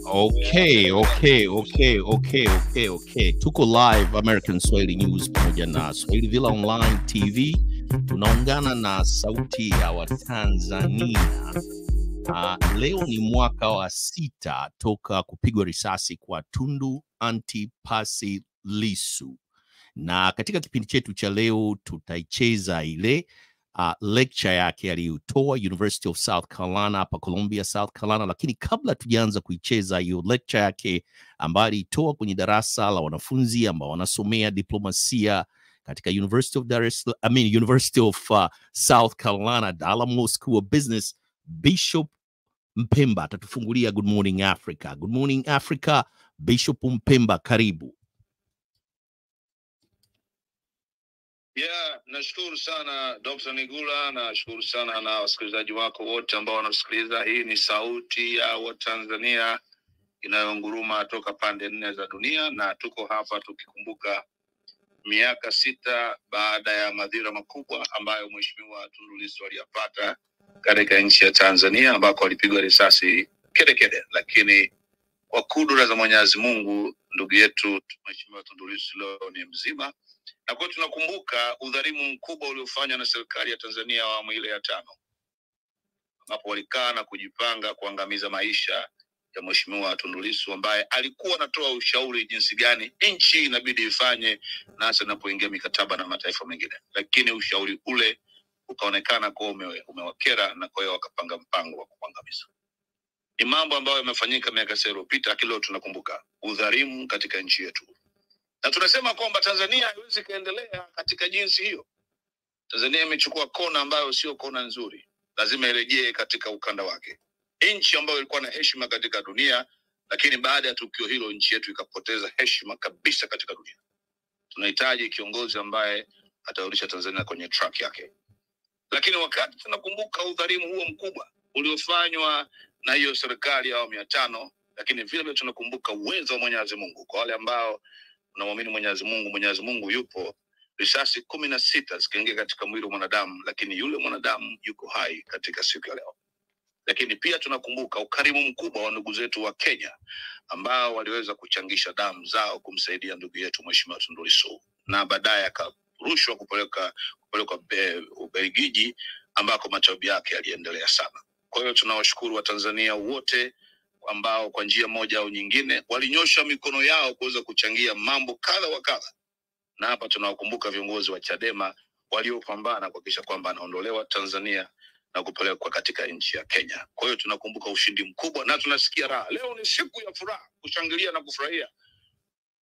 Okay. Tuko live American Swahili News pamoja na Swahili Villa Online TV. Tunaungana na sauti ya Watanzania. Leo ni mwaka wa 6 toka kupigwa risasi kwa Tundu Lissu. Na katika kipindi chetu cha leo tutaicheza ile lecture yake aliyotoa University of South Carolina hapa Columbia, South Carolina. Lakini kabla tujaanza kuicheza hiyo lecture yake ambayo alitoa kwenye darasa la wanafunzi ambao wanasomea diplomasia katika University of South Carolina, Dalamo School of Business, Bishop Mpemba atatufungulia Good Morning Africa. Good Morning Africa, Bishop Mpemba, karibu. Yeah, nashukuru sana Dr. Nigula, nashukuru sana na wasikilizaji wako wote ambao wanasikiliza. Hii ni sauti ya Watanzania inayonguruma toka pande 4 za dunia, na tuko hapa tukikumbuka miaka 6 baada ya madhira makubwa ambayo Mheshimiwa Tundu Lissu aliyapata katika nchi ya Tanzania, ambako alipigwa risasi kede, lakini kwa kudura za Mwenyezi Mungu ndugu yetu Mheshimiwa Tundu Lissu leo ni mzima. Na kwa tunakumbuka udhalimu mkubwa uliofanywa na serikali ya Tanzania awamu ile ya 5, ambapo walikaa na kujipanga kuangamiza maisha ya Mheshimiwa Tundu Lissu, ambaye alikuwa anatoa ushauri jinsi gani nchi inabidi ifanye na hasa inapoingia mikataba na mataifa mengine. Lakini ushauri ule ukaonekana kuwa umewakera, na kwa hiyo wakapanga mpango wa kuangamiza. Ni mambo ambayo yamefanyika miaka 6 iliyopita, kile tunakumbuka udhalimu katika nchi yetu. Na tunasema kwamba Tanzania haiwezi kaendelea katika jinsi hiyo. Tanzania imechukua kona ambayo sio kona nzuri. Lazima irejee katika ukanda wake. Nchi ambayo ilikuwa na heshima katika dunia, lakini baada ya tukio hilo nchi yetu ikapoteza heshima kabisa katika dunia. Tunahitaji kiongozi ambaye atarudisha Tanzania kwenye track yake. Lakini wakati tunakumbuka udhalimu huo mkubwa uliofanywa na hiyo serikali ya awamu ya 5, lakini vile vile tunakumbuka uwezo wa Mwenyezi Mungu. Kwa wale ambao unamwamini Mwenyezi Mungu yupo, risasi 16 zikaingia katika mwili wa mwanadamu, lakini yule mwanadamu yuko hai katika siku ya leo. Lakini pia tunakumbuka ukarimu mkubwa wa ndugu zetu wa Kenya ambao waliweza kuchangisha damu zao kumsaidia ndugu yetu Mheshimiwa Tundu Lissu, na baadaye akarushwa kupeleka Ubelgiji ambako matibabu yake yaliendelea sana. Kwa hiyo tunawashukuru Watanzania wote ambao kwa njia moja au nyingine walinyosha mikono yao kuweza kuchangia mambo kadha wa kadha. Na hapa tunawakumbuka viongozi wa CHADEMA waliopambana kuhakikisha kwamba anaondolewa Tanzania na kupelekwa katika nchi ya Kenya. Kwa hiyo tunakumbuka ushindi mkubwa na tunasikia raha. Leo ni siku ya furaha, kushangilia na kufurahia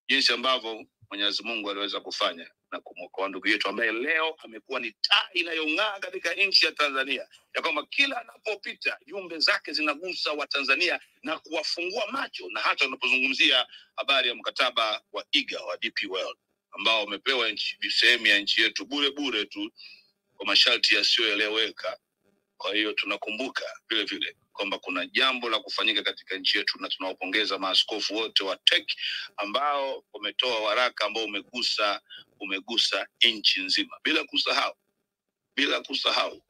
jinsi ambavyo Mwenyezi Mungu aliweza kufanya na kumwokoa ndugu yetu ambaye leo amekuwa ni taa inayong'aa katika nchi ya Tanzania, ya kwamba kila anapopita jumbe zake zinagusa Watanzania na kuwafungua macho. Na hata unapozungumzia habari ya mkataba wa IGA wa DP World ambao wamepewa sehemu ya nchi yetu bure tu kwa masharti yasiyoeleweka. Kwa hiyo tunakumbuka vile vile kwamba kuna jambo la kufanyika katika nchi yetu, na tunawapongeza maaskofu wote wa TEC ambao wametoa waraka ambao umegusa nchi nzima, bila kusahau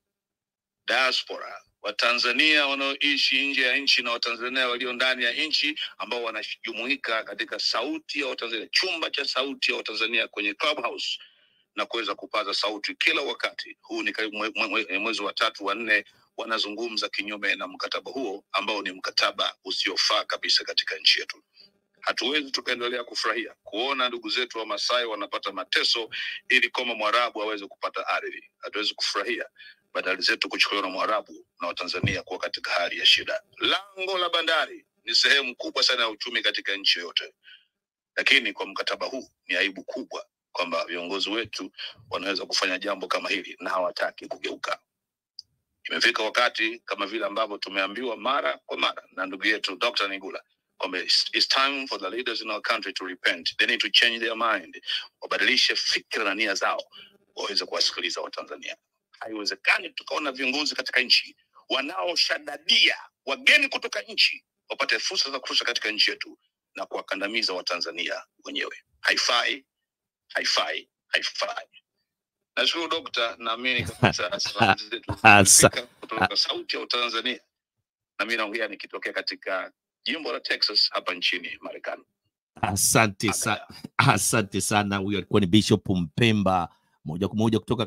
diaspora, Watanzania wanaoishi nje ya nchi na Watanzania walio ndani ya nchi ambao wanajumuika katika sauti ya Watanzania, chumba cha sauti ya Watanzania kwenye Clubhouse, na kuweza kupaza sauti kila wakati. Huu ni karibu mwezi wa 3 wa 4 wanazungumza kinyume na mkataba huo ambao ni mkataba usiofaa kabisa katika nchi yetu. Hatuwezi tukaendelea kufurahia kuona ndugu zetu wa Masai wanapata mateso ili kama Mwarabu aweze kupata ardhi. Hatuwezi kufurahia badala zetu kuchukuliwa na Mwarabu na Watanzania kuwa katika hali ya shida. Lango la bandari ni sehemu kubwa sana ya uchumi katika nchi yote, lakini kwa mkataba huu ni aibu kubwa kwamba viongozi wetu wanaweza kufanya jambo kama hili na hawataki kugeuka. Imefika wakati kama vile ambavyo tumeambiwa mara kwa mara na ndugu yetu Dr. Nigula kwamba it's time for the leaders in our country to repent. They need to change their mind. Wabadilishe fikra na nia zao waweze kuwasikiliza Watanzania. Haiwezekani tukaona viongozi katika nchi wanaoshadadia wageni kutoka nchi wapate fursa za kutosha katika nchi yetu na kuwakandamiza Watanzania wenyewe. Haifai. Nashukuru Dokta, naamini kabisa salamu zetu kutoka sauti ya Tanzania. Na mimi naongea nikitokea katika jimbo la Texas hapa nchini Marekani. Asante sana. Huyo alikuwa ni Bishop Mpemba, moja kwa moja kutoka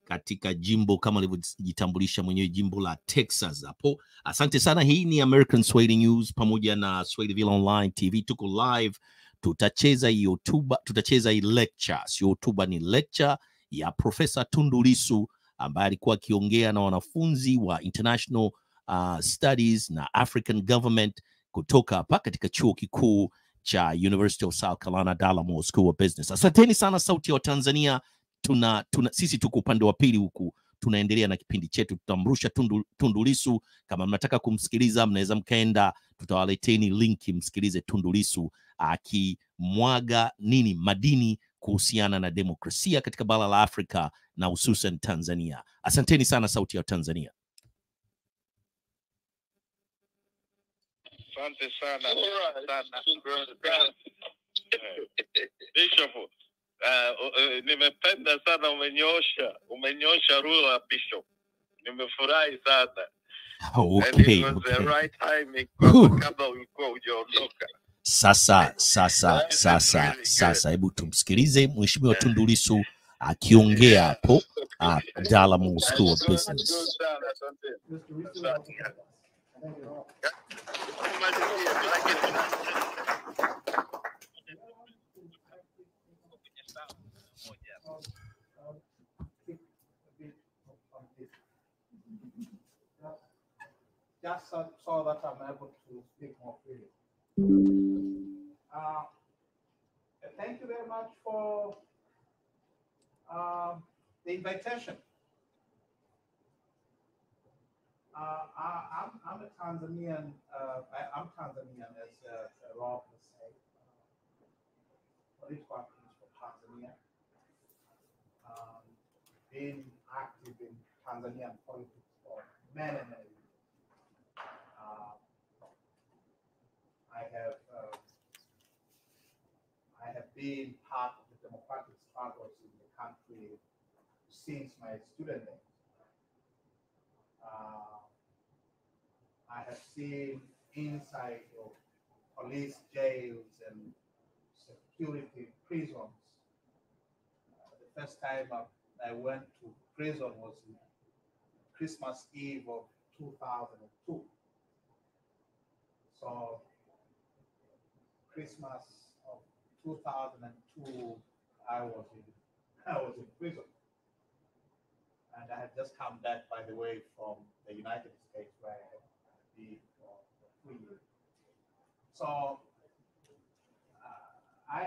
katika jimbo kama alivyojitambulisha mwenyewe, jimbo la Texas hapo. Asante sana. Hii ni American Swahili News pamoja na Swahiliville Online TV. Tuko live. Tutacheza hii hotuba, tutacheza hii lecture. Sio hotuba, ni lecture ya Profesa Tundu Lissu ambaye alikuwa akiongea na wanafunzi wa International Studies na African Government kutoka hapa katika chuo kikuu cha University of South Carolina Dallamore School of Business. Asanteni sana sauti ya Watanzania. Sisi tuko upande wa pili huku, tunaendelea na kipindi chetu. Tutamrusha Tundu Lissu. Kama mnataka kumsikiliza, mnaweza mkaenda, tutawaleteni linki msikilize Tundu Lissu akimwaga madini kuhusiana na demokrasia katika bara la Afrika na hususan Tanzania. Asanteni sana sauti ya Tanzania. Asante sana. Bishop, nimependa sana, umenyosha rula Bishop. Nimefurahi sana. Okay. The right timing kabla ulikuwa hujaondoka. Sasa hebu tumsikilize Mheshimiwa Tundu Lissu akiongea hapo Dallamore School of Business. Just so that I'm able to speak more freely. Thank you very much for the invitation. I'm a Tanzanian. I'm Tanzanian, as Rob was saying. Political activist for Tanzania. Been active in Tanzanian politics for many years. I have been part of the democratic struggles in the country since my student days. I have seen inside of police jails and security prisons. The first time I went to prison was Christmas Eve of 2002. So Christmas of 2002, I was in prison, and I had just come back, by the way, from the United States, where I had been for 3 years. So I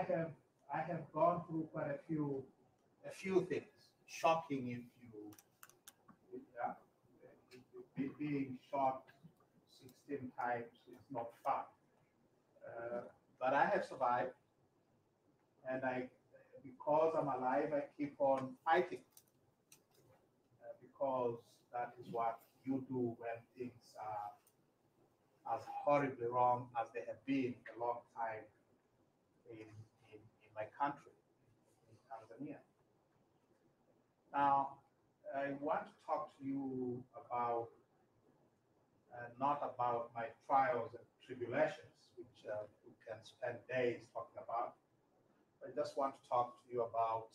have gone through quite a few things. Shocking, if being shot 16 times is not fun. But I have survived, and because I'm alive, I keep on fighting. Because that is what you do when things are as horribly wrong as they have been a long time in my country, in Tanzania. Now, I want to talk to you about not about my trials and tribulations, which we can spend days talking about. I just want to talk to you about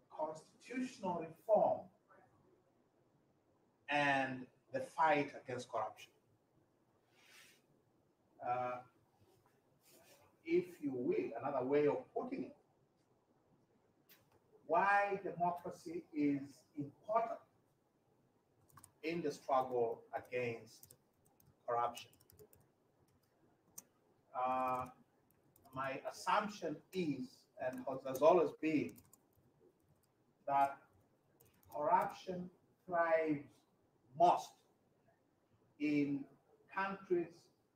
constitutional reform and the fight against corruption. If you will, another way of putting it, why democracy is important in the struggle against corruption. My assumption is, and has always been, that corruption thrives most in countries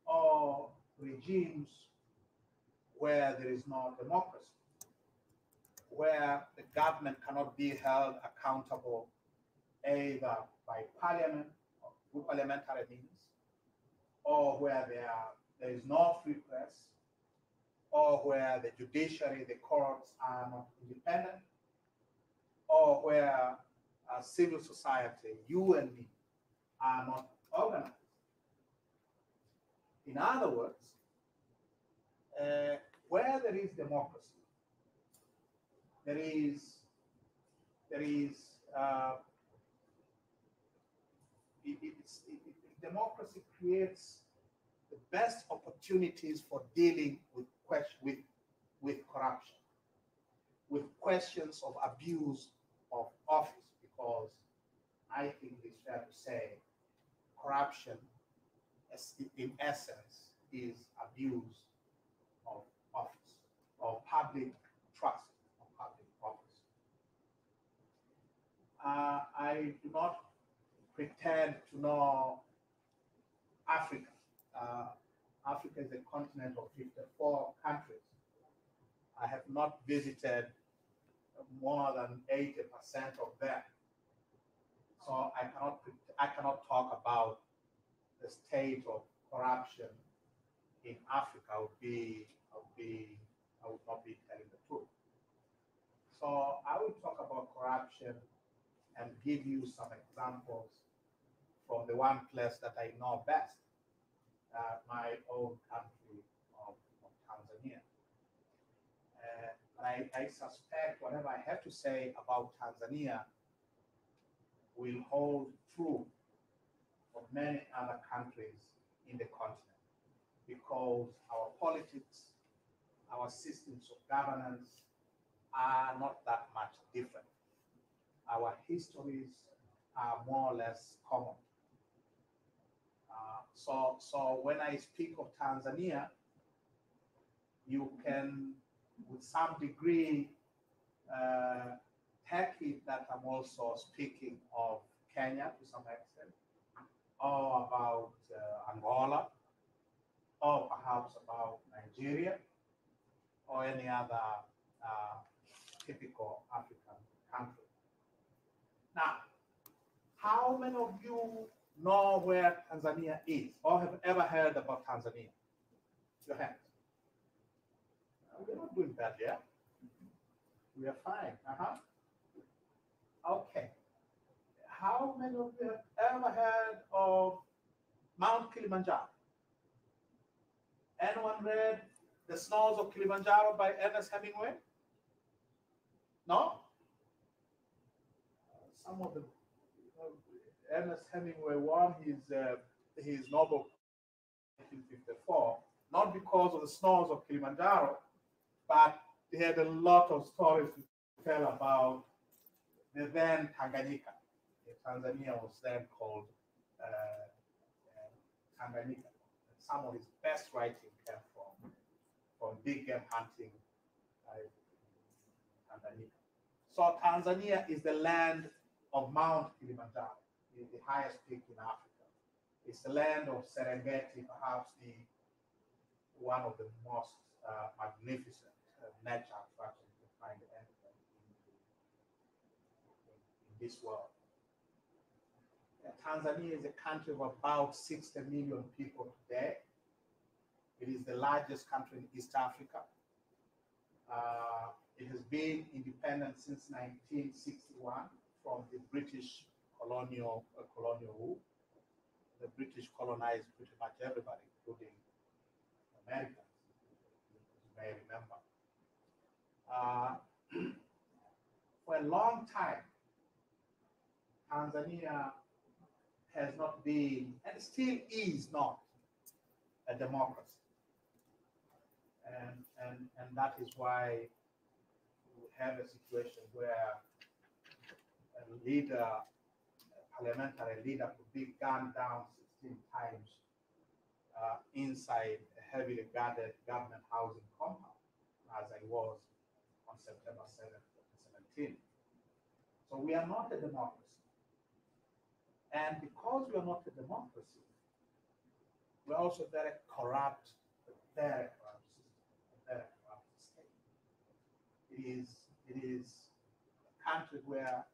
or regimes where there is no democracy, where the government cannot be held accountable either by parliament or through parliamentary means, or where there is no free press, or where the judiciary, the courts are not independent, or where civil society, you and me, are not organized. In other words, where there is democracy, there is democracy creates the best opportunities for dealing with corruption, with questions of abuse of office, because I think it's fair to say corruption, in essence, is abuse of office, of public trust, of public office. I do not pretend to know Africa. Africa is a continent of 54 countries. I have not visited more than 80% of them. So I cannot talk about the state of corruption in Africa. I would not be telling the truth. So I will talk about corruption and give you some examples from the one place that I know best, my own country of Tanzania. I suspect whatever I have to say about Tanzania will hold true for many other countries in the continent, because our politics, our systems of governance are not that much different. Our histories are more or less common. So when I speak of Tanzania, you can, with some degree, take it that I'm also speaking of Kenya to some extent, or about Angola, or perhaps about Nigeria, or any other typical African country. Now, how many of you know where Tanzania is, or have ever heard about Tanzania? Your hands. We're not doing bad, yeah? We are fine. Okay. How many of you have ever heard of Mount Kilimanjaro? Anyone read The Snows of Kilimanjaro by Ernest Hemingway? No? Some of them. Ernest Hemingway won his Nobel in 1954, not because of the snows of Kilimanjaro, but he had a lot of stories to tell about the then Tanganyika. Tanzania was then called Tanganyika. And some of his best writing came from big game hunting Tanganyika. So Tanzania is the land of Mount Kilimanjaro, the highest peak in Africa. It's the land of Serengeti, perhaps one of the most magnificent nature attractions you can find anywhere in this world. Tanzania is a country of about 60 million people today. It is the largest country in East Africa. It has been independent since 1961 from the British colonial rule. The British colonized pretty much everybody, including Americans, as you may remember. For a long time, Tanzania has not been, and still is not, a democracy. And that is why we have a situation where a parliamentary leader could be gunned down 16 times inside a heavily guarded government housing compound, as I was on September 7th, 2017. So we are not a democracy. And because we are not a democracy, we're also very corrupt, a very corrupt system, a very corrupt state. It is a country where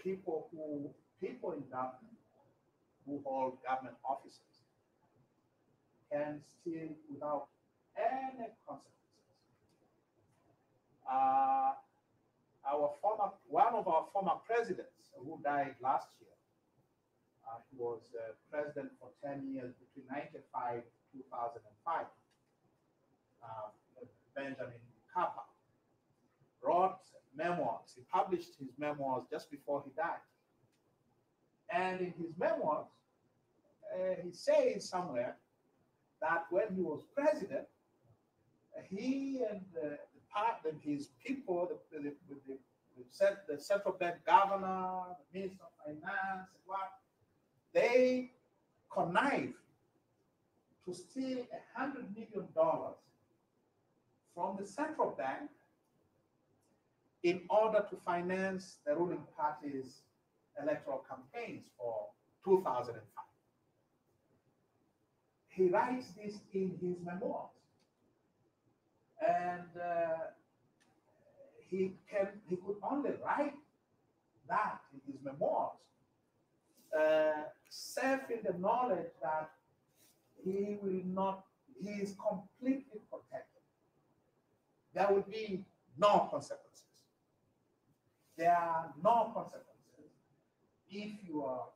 people in government who hold government offices can steal without any consequences. One of our former presidents, who died last year. He was president for 10 years between 1995 and 2005. Benjamin Mkapa wrote memoirs. He published his memoirs just before he died. And in his memoirs, he says somewhere that when he was president, he and his people, the central bank governor, the minister of finance, they connived to steal $100 million from the central bank in order to finance the ruling party's electoral campaigns for 2005. He writes this in his memoirs. And he could only write that in his memoirs, safe in the knowledge that he is completely protected. There will be no consequences. There are no consequences if you are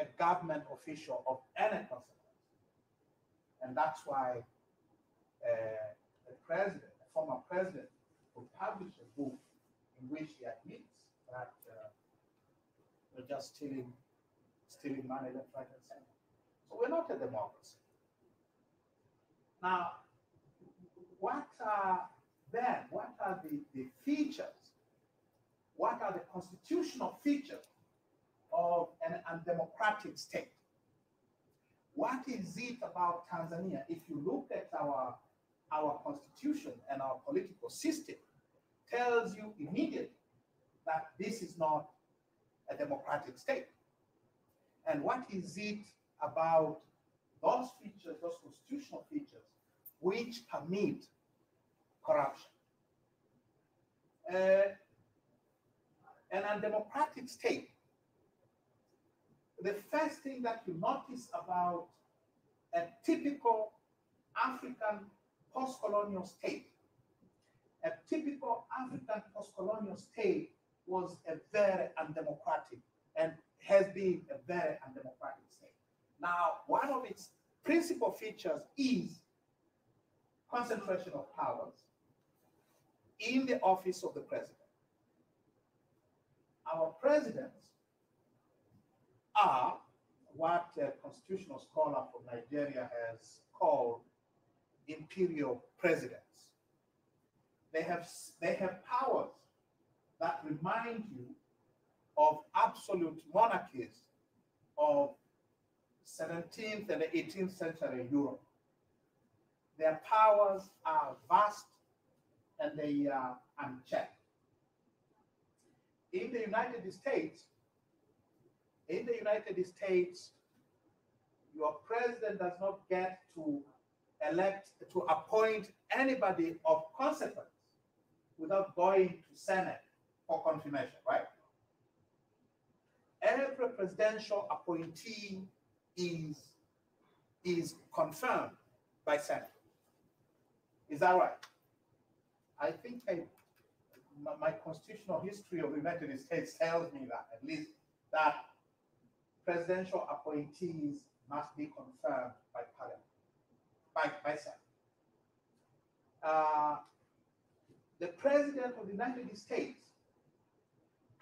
a government official of any consequence. And that's why the former president, will publish a book in which he admits that we're just stealing money left, right, and center. So we're not a democracy. Now, what are the features? What are the constitutional features of an undemocratic state? What is it about Tanzania? If you look at our constitution and our political system, tells you immediately that this is not a democratic state. And what is it about those features, those constitutional features, which permit corruption? An undemocratic state, the first thing that you notice about a typical African post-colonial state, a typical African post-colonial state was a very undemocratic and has been a very undemocratic state. Now, one of its principal features is concentration of powers in the office of the president. Our presidents are what a constitutional scholar from Nigeria has called imperial presidents. They have powers that remind you of absolute monarchies of 17th and 18th century Europe. Their powers are vast and they are unchecked. In the United States, your president does not get to appoint anybody of consequence without going to Senate for confirmation, right? Every presidential appointee is confirmed by Senate. Is that right? I think my constitutional history of the United States tells me that, at least, that presidential appointees must be confirmed by Parliament, by Senate. The President of the United States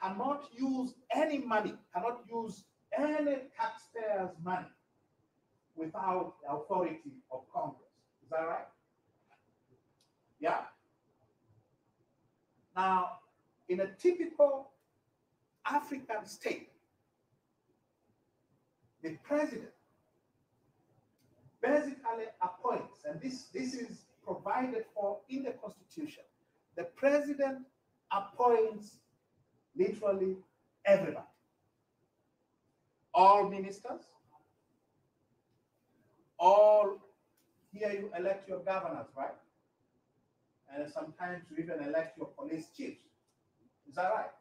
cannot use any money, cannot use any taxpayer's money without the authority of Congress. Is that right? Yeah. Now, in a typical African state, the president basically appoints, and this is provided for in the Constitution. The president appoints literally everybody. All ministers, all, here you elect your governors, right? And sometimes you even elect your police chiefs. Is that right?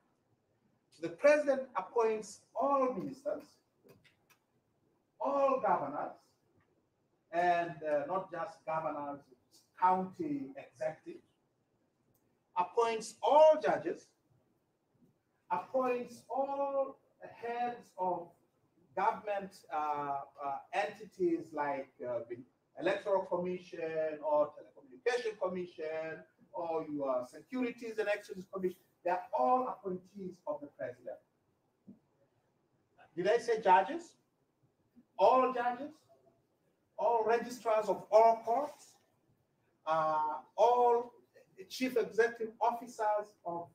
The president appoints all ministers, all governors, and not just governors, county executives, appoints all judges, appoints all the heads of government entities like the Electoral Commission or Telecommunication Commission or your Securities and Exchange Commission. They are all appointees of the president. Did I say judges? All judges, all registrars of all courts, all chief executive officers of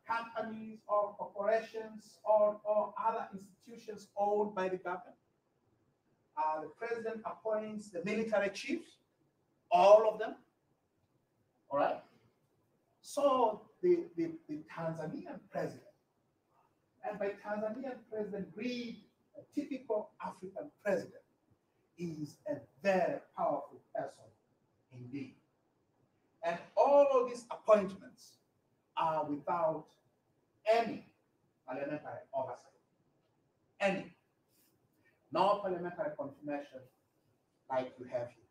companies or corporations or other institutions owned by the government. The president appoints the military chiefs, all of them. All right. So the Tanzanian president, and by Tanzanian president, read a typical African president, is a very powerful person indeed. And all of these appointments are without any parliamentary oversight. Any. No parliamentary confirmation like you have here.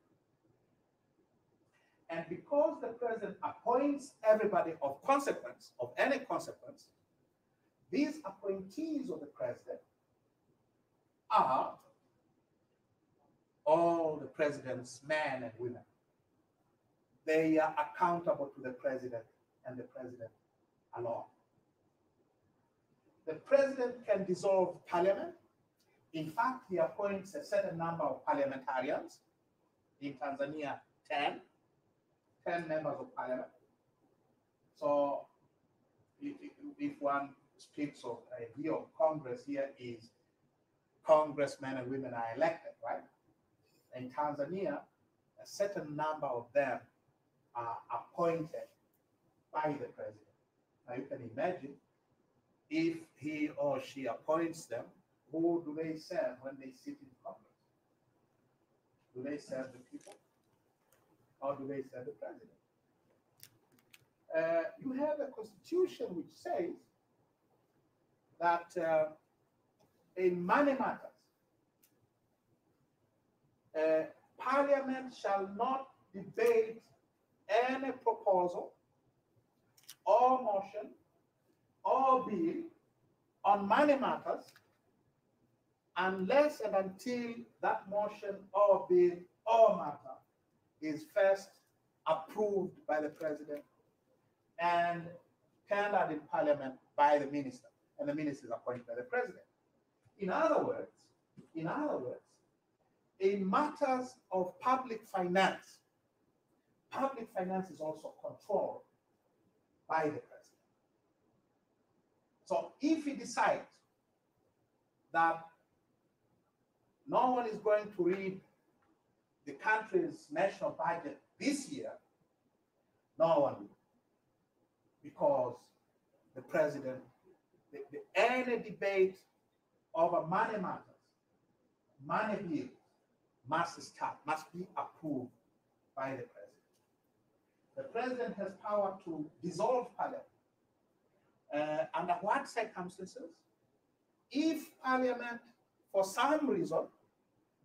And because the president appoints everybody of consequence, of any consequence, these appointees of the president are all the president's men and women. They are accountable to the president and the president alone. The president can dissolve parliament. In fact, he appoints a certain number of parliamentarians. In Tanzania, 10 members of parliament. So if one speaks of a view of Congress, here is congressmen and women are elected, right? In Tanzania, a certain number of them are appointed by the president. Now you can imagine if he or she appoints them, who do they serve when they sit in Congress? Do they serve the people? Or do they serve the president? You have a constitution which says that in money matters, Parliament shall not debate any proposal or motion or bill on money matters unless and until that motion or bill or matter is first approved by the president and tendered in parliament by the minister, and the minister is appointed by the president. In other words, in matters of public finance is also controlled by the president. So if he decides that no one is going to read the country's national budget this year, no one will. Because the president, any debate over money matters, money bills must be approved by the president. The president has power to dissolve parliament. Under what circumstances? If parliament, for some reason,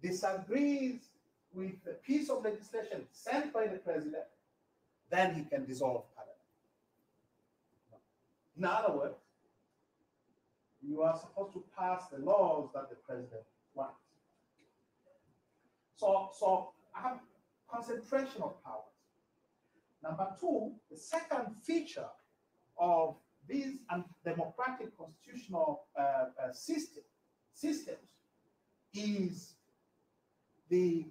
disagrees with the piece of legislation sent by the president, then he can dissolve parliament. In other words, you are supposed to pass the laws that the president wants. So I have concentration of powers. Number two, the second feature of these democratic constitutional systems is the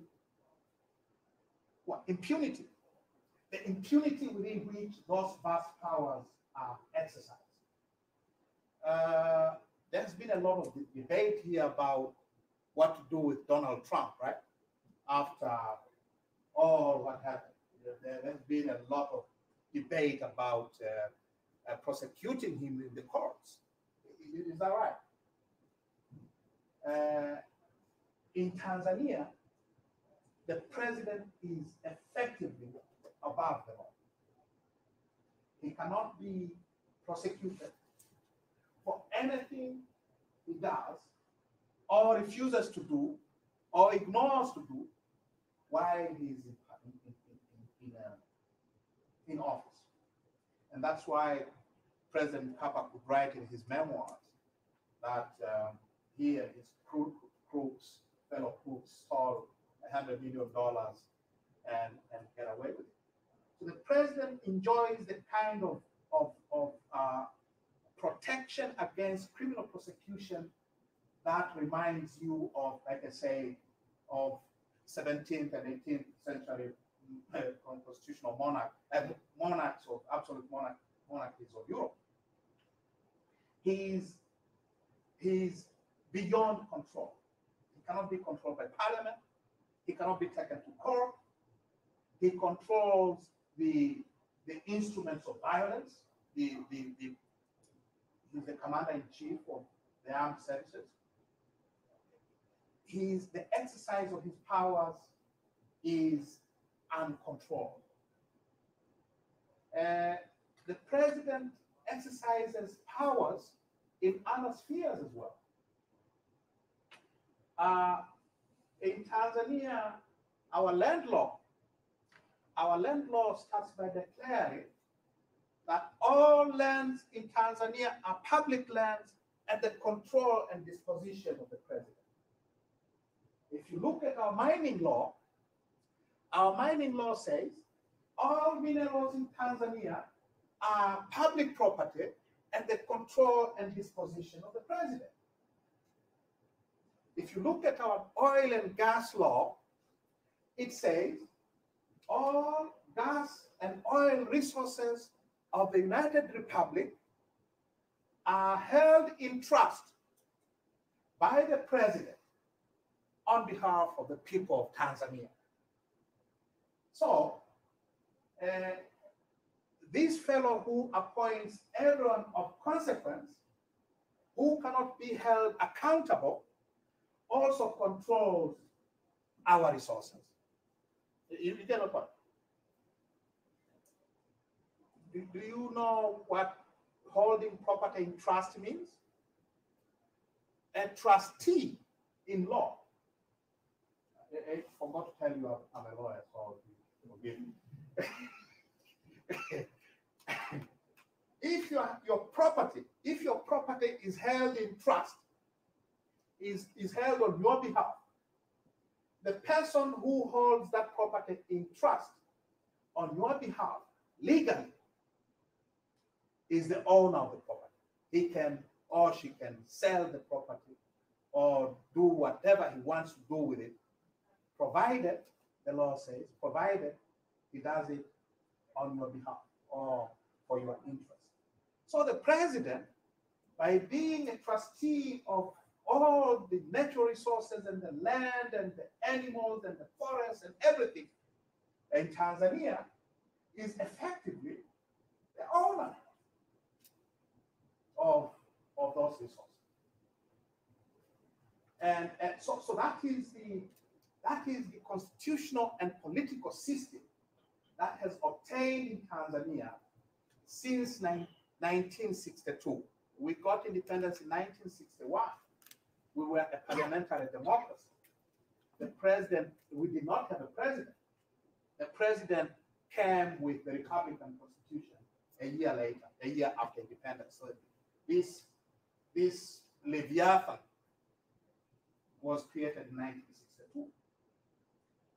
impunity. The impunity within which those vast powers are exercised. There's been a lot of debate here about what to do with Donald Trump, right? After all what happened. There's been a lot of debate about prosecuting him in the courts. Is that right? In Tanzania, the president is effectively above the law. He cannot be prosecuted for anything he does or refuses to do or ignores to do while he's in office. And that's why President Mkapa could write in his memoirs that he and his fellow crooks stole $100 million and get away with it. So the president enjoys the kind of protection against criminal prosecution that reminds you of, like I say, of 17th and 18th century constitutional monarchs of absolute monarchies of Europe. He's beyond control. He cannot be controlled by parliament. He cannot be taken to court. He controls the instruments of violence. He's the commander-in-chief of the armed services. The exercise of his powers is uncontrolled. The president exercises powers in other spheres as well. In Tanzania, our land law starts by declaring that all lands in Tanzania are public lands at the control and disposition of the president. If you look at our mining law says all minerals in Tanzania are public property at the control and disposition of the president. If you look at our oil and gas law, it says all gas and oil resources of the United Republic are held in trust by the president on behalf of the people of Tanzania. So, this fellow who appoints everyone of consequence, who cannot be held accountable, also controls our resources. You get a point? Do you know what holding property in trust means? A trustee in law. I forgot to tell you I'm a lawyer, so forgive me. If your property is held in trust, is held on your behalf, the person who holds that property in trust on your behalf legally is the owner of the property. He can or she can sell the property or do whatever he wants to do with it, provided, the law says, provided he does it on your behalf or for your interest. So the president, by being a trustee of all the natural resources and the land and the animals and the forests and everything in Tanzania, is effectively the owner of those resources. And so that is the constitutional and political system that has obtained in Tanzania since 1962. We got independence in 1961. We were a parliamentary democracy. The president, we did not have a president. The president came with the Republican Constitution a year later, a year after independence. So this Leviathan was created in 1962.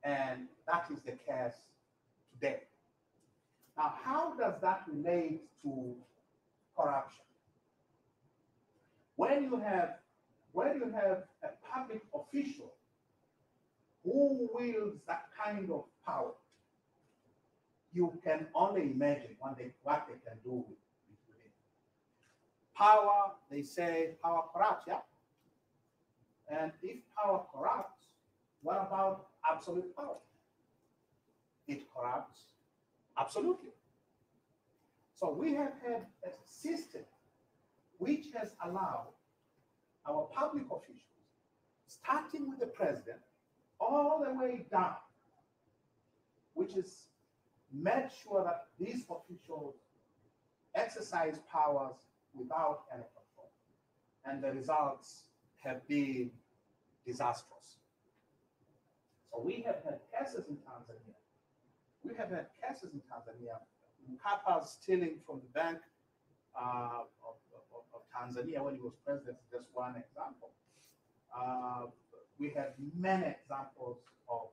And that is the case today. Now, how does that relate to corruption? When you have a public official who wields that kind of power, you can only imagine what they can do with it. Power, they say, power corrupts, yeah? And if power corrupts, what about absolute power? It corrupts absolutely. So we have had a system which has allowed our public officials, starting with the president, all the way down, which is made sure that these officials exercise powers without any control. And the results have been disastrous. So we have had cases in Tanzania. Mkapa stealing from the bank of Tanzania when he was president is just one example. We have many examples of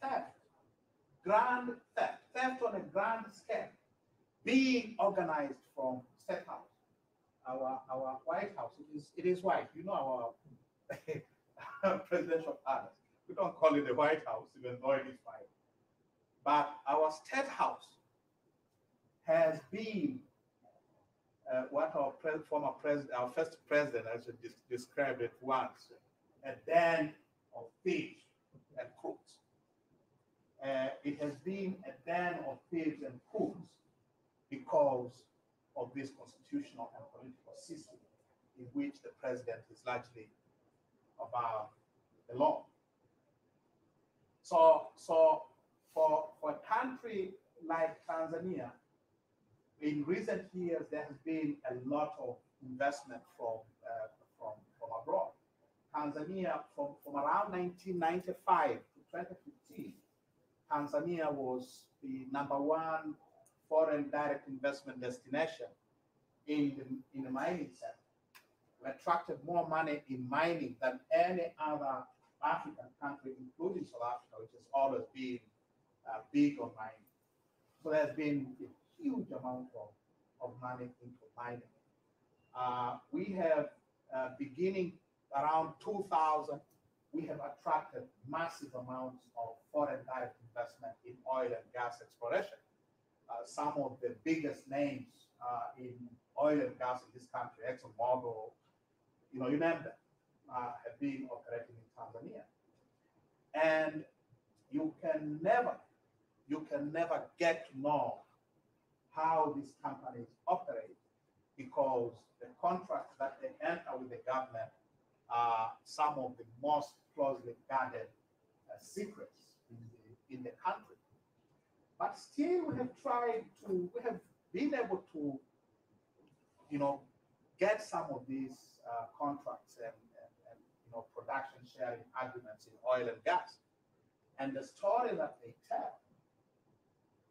theft, grand theft on a grand scale, being organized from State House, our White House. It is white. You know our presidential palace. We don't call it the White House, even though it is white. But our State House has been what our former president, our first president, actually described it once, a den of thieves and crooks. It has been a den of thieves and crooks because of this constitutional and political system in which the president is largely above the law. So for a country like Tanzania, in recent years, there has been a lot of investment from abroad. Tanzania, from around 1995 to 2015, Tanzania was the #1 foreign direct investment destination in the mining sector. We attracted more money in mining than any other African country, including South Africa, which has always been big on mining. So there's been a huge amount of money into mining. We have, beginning around 2000, we have attracted massive amounts of foreign direct investment in oil and gas exploration. Some of the biggest names in oil and gas in this country, ExxonMobil, you name them, have been operating in Tanzania. And you can never get to know how these companies operate because the contracts that they enter with the government are some of the most closely guarded secrets in the country. But still, we have been able to, get some of these contracts and production sharing agreements in oil and gas. And the story that they tell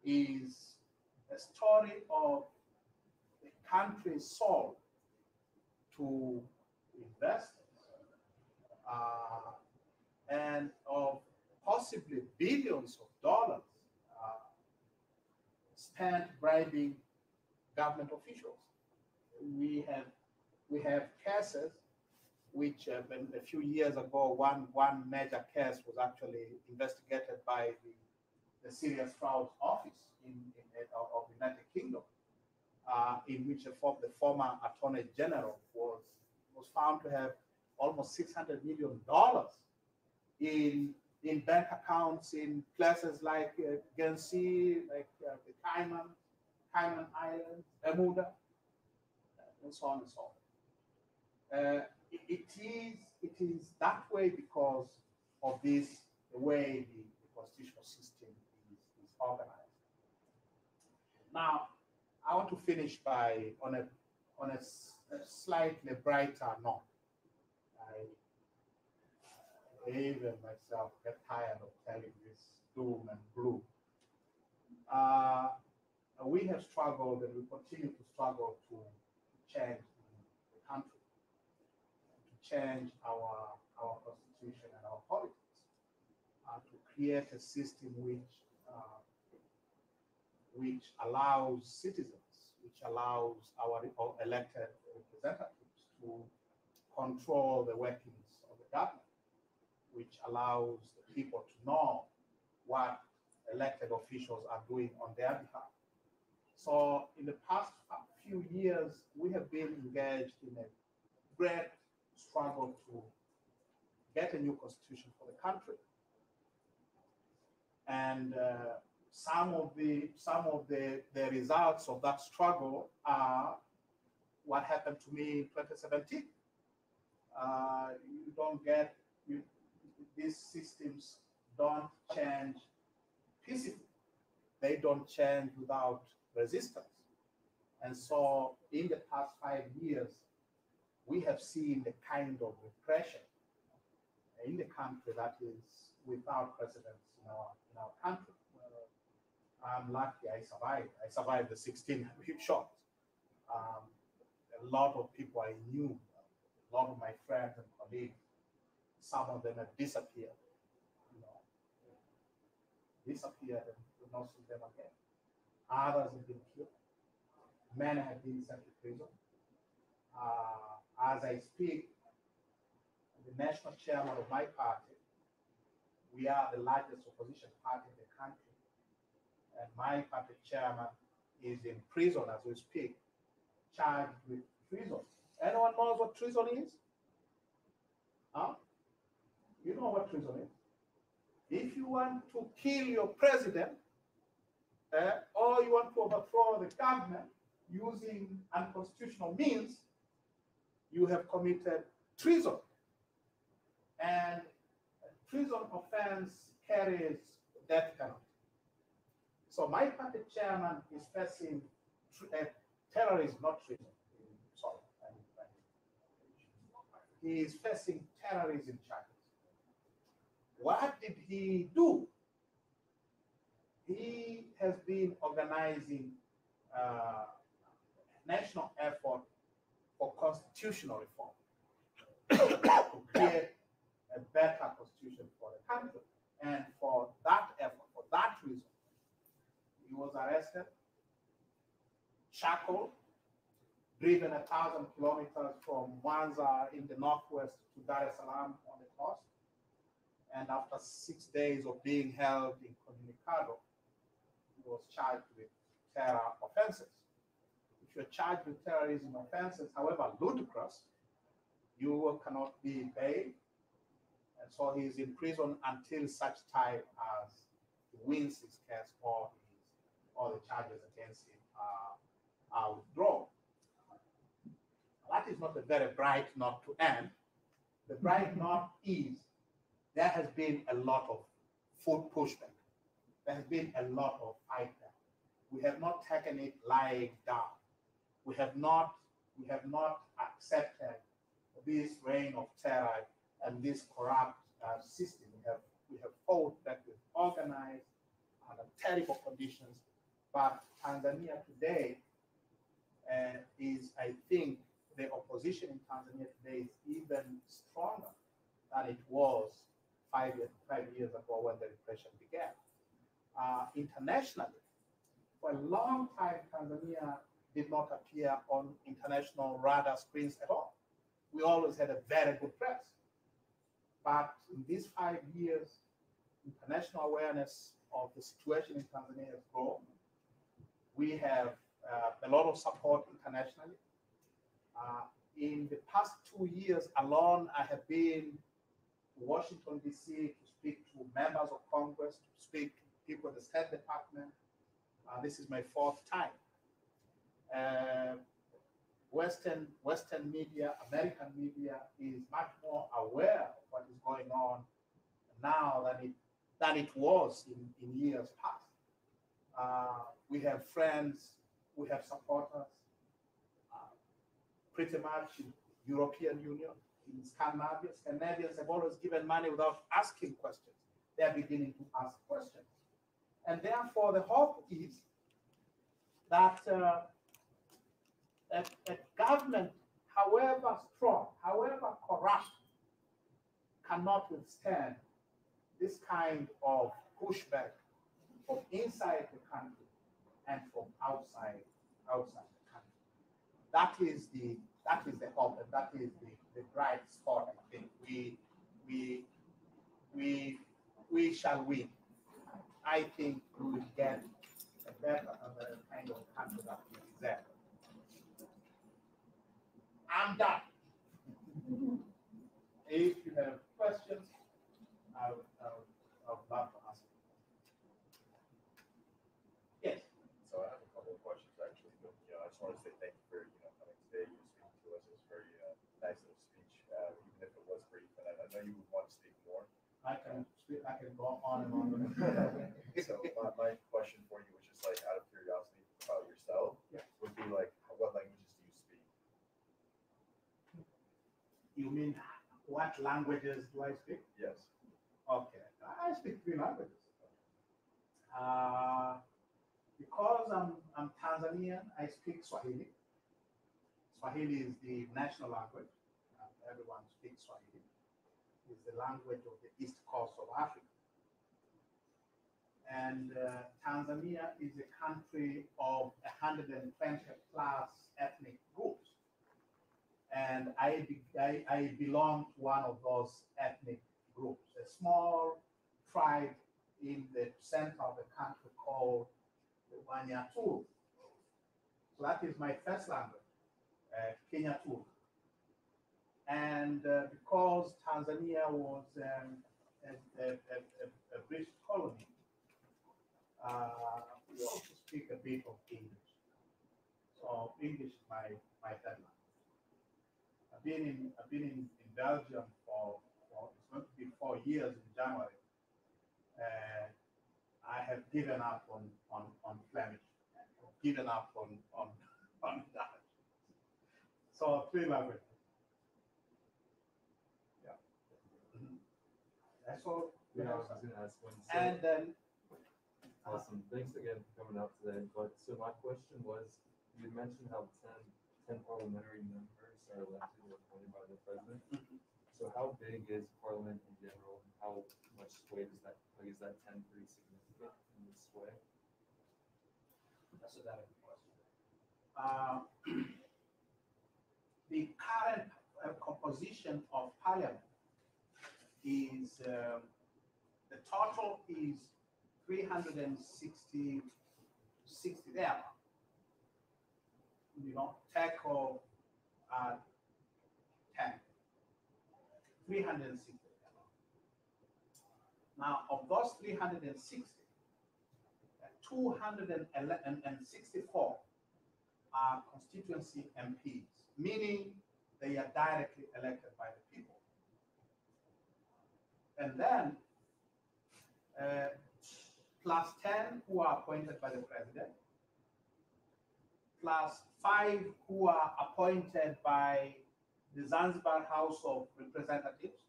is a story of the country sold to investors and of possibly billions of dollars spent bribing government officials. We have cases which a few years ago, one major case was actually investigated by the Serious Fraud Office of the United Kingdom, in which the former Attorney General was found to have almost $600 million in bank accounts in places like Guernsey, like the Cayman Islands, Bermuda, and so on and so on. It is that way because of the way the constitutional system is organized. Now, I want to finish on a slightly brighter note. I even myself get tired of telling this doom and gloom. We have struggled and we continue to struggle to change the country, to change our constitution and our politics, to create a system which allows citizens, which allows our elected representatives to control the workings of the government, which allows the people to know what elected officials are doing on their behalf. So in the past few years, we have been engaged in a great struggle to get a new constitution for the country. And some of the results of that struggle are what happened to me in 2017. These systems don't change peacefully. They don't change without resistance. And so in the past 5 years, we have seen the kind of repression in the country that is without precedence in our country. I'm lucky I survived. I survived the 16 shots. A lot of people I knew, a lot of my friends and colleagues, some of them have disappeared. Disappeared and will not see them again. Others have been killed. Many have been sent to prison. As I speak, the national chairman of my party, we are the largest opposition party in the country. And my party chairman is in prison as we speak, charged with treason. Anyone knows what treason is? Huh? You know what treason is? If you want to kill your president, or you want to overthrow the government using unconstitutional means, you have committed treason. And treason offense carries death penalty. So my party chairman is facing terrorism, not treason. Sorry. He is facing terrorism charges. What did he do? He has been organizing national effort for constitutional reform to create a better constitution for the country. And for that effort, for that reason, he was arrested, shackled, driven 1,000 kilometers from Mwanza in the northwest to Dar es Salaam on the coast. And after 6 days of being held in Communicado, he was charged with terror offenses. If you're charged with terrorism offenses, however ludicrous, you cannot be bailed. And so he is in prison until such time as he wins his case or the charges against him are withdrawn. That is not a very bright note to end. The bright note is there has been a lot of foot pushback. There has been a lot of fight back. We have not taken it lying down. We have not accepted this reign of terror and this corrupt system. We have fought back with organized under terrible conditions. But Tanzania today is, I think, the opposition in Tanzania today is even stronger than it was 5 years ago when the repression began. Internationally, for a long time, Tanzania did not appear on international radar screens at all. We always had a very good press. But in these 5 years, international awareness of the situation in Tanzania has grown. We have a lot of support internationally. In the past 2 years alone, I have been to Washington, D.C. to speak to members of Congress, to speak to people in the State Department. This is my 4th time. Western media, American media is much more aware of what is going on now than it was in years past. We have friends, we have supporters, pretty much in European Union, in Scandinavia. Scandinavians have always given money without asking questions. They are beginning to ask questions. And therefore, the hope is that a government, however strong, however corrupt, cannot withstand this kind of pushback from inside the country and from outside the country. That is the hope, and that is the bright spot. I think we shall win. I think we will get a better kind of country that we deserve. I'm done. If you have questions, I would love to answer. Yes. So I have a couple of questions actually, but I just want to say thank you for coming today. You speaking to us. It was very nice little speech, even if it was brief. And I know you would want to speak more. I can go on and on. So my question for you, which is like out of curiosity about yourself, would be like, what languages do you speak? You mean what languages do I speak? Yes. Okay, I speak 3 languages. Because I'm Tanzanian, I speak Swahili. Swahili is the national language. Everyone speaks Swahili. It's the language of the east coast of Africa. And Tanzania is a country of 120 plus ethnic groups. And I belong to one of those ethnic groups, a small tribe in the center of the country called the Wanyatu. So that is my first language, Kenyatu. And because Tanzania was a British colony, we also speak a bit of English. So English is my third language. I've been in Belgium for it's going to be 4 years in January. I have given up on Flemish, given up on Dutch. So 3 languages. Yeah. That's all. Yeah, I was going to ask one. And then. Awesome. Thanks again for coming out today. But so my question was, you mentioned how 10 parliamentary members are elected or appointed by the president. So how big is Parliament in general? And how much sway does that, like, is that 10 pretty significant in its sway? That's a valid question. The current composition of Parliament is, the total is 360 there. You know, tackle 10. 360. Now, of those 360, 264 are constituency MPs, meaning they are directly elected by the people. And then plus 10 who are appointed by the president, plus 5 who are appointed by the Zanzibar House of Representatives.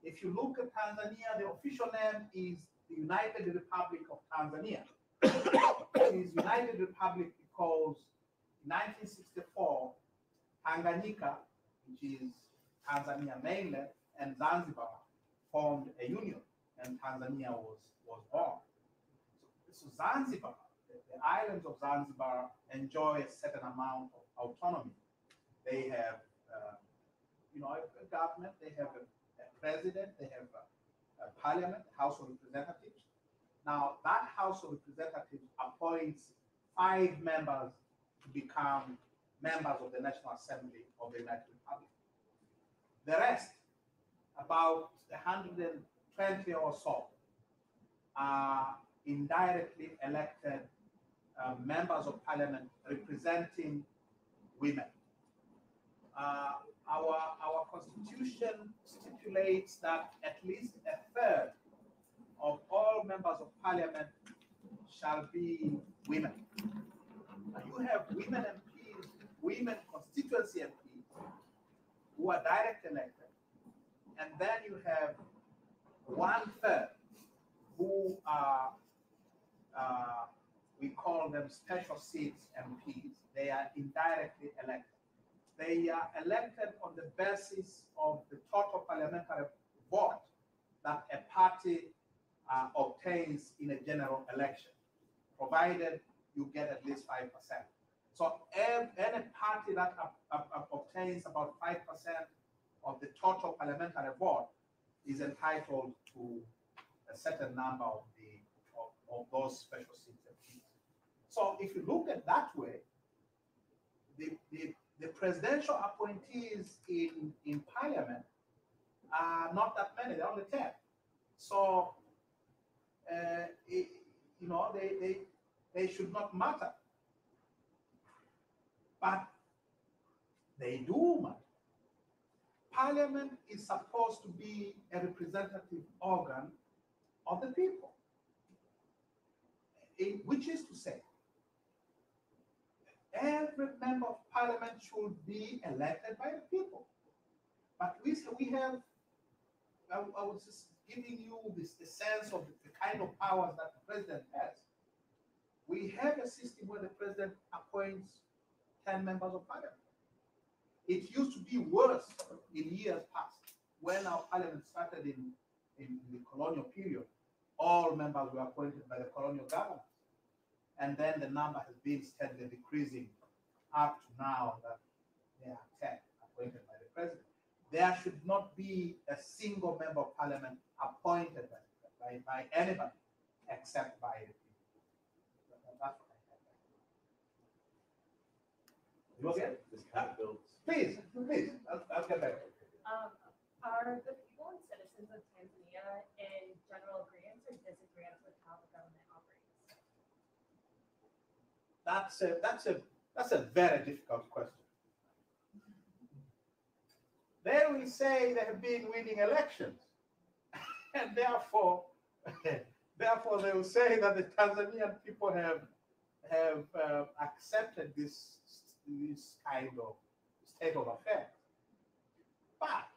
If you look at Tanzania, the official name is the United Republic of Tanzania. It is United Republic because in 1964, Tanganyika, which is Tanzania mainland, and Zanzibar formed a union, and Tanzania was born. So Zanzibar, the islands of Zanzibar enjoy a certain amount of autonomy. They have, a government, they have a president, they have a parliament, House of Representatives. Now, that House of Representatives appoints 5 members to become members of the National Assembly of the United Republic. The rest, about 120 or so, are indirectly elected members of parliament representing women. Our constitution stipulates that at least a third of all members of parliament shall be women. Now you have women MPs, women constituency MPs who are direct elected, and then you have 1/3 who are we call them special seats MPs. They are indirectly elected. They are elected on the basis of the total parliamentary vote that a party obtains in a general election, provided you get at least 5%. So any party that obtains about 5% of the total parliamentary vote is entitled to a certain number of those special seats. So if you look at that way, the presidential appointees in parliament are not that many, they're only 10. So, they should not matter. But they do matter. Parliament is supposed to be a representative organ of the people, which is to say, every member of parliament should be elected by the people. But we have, I was just giving you the sense of the kind of powers that the president has. We have a system where the president appoints 10 members of parliament. It used to be worse in years past. When our parliament started in the colonial period, all members were appointed by the colonial government. And then the number has been steadily decreasing up to now that there are 10 appointed by the president. There should not be a single member of parliament appointed by anybody except by the people. That's what I have. You okay? This kind of builds. Please, I'll get back. Are the people and citizens of Tanzania in general agreement or disagreement with how the government operates? That's a very difficult question. They will say they have been winning elections, and therefore they will say that the Tanzanian people have accepted this kind of state of affairs. But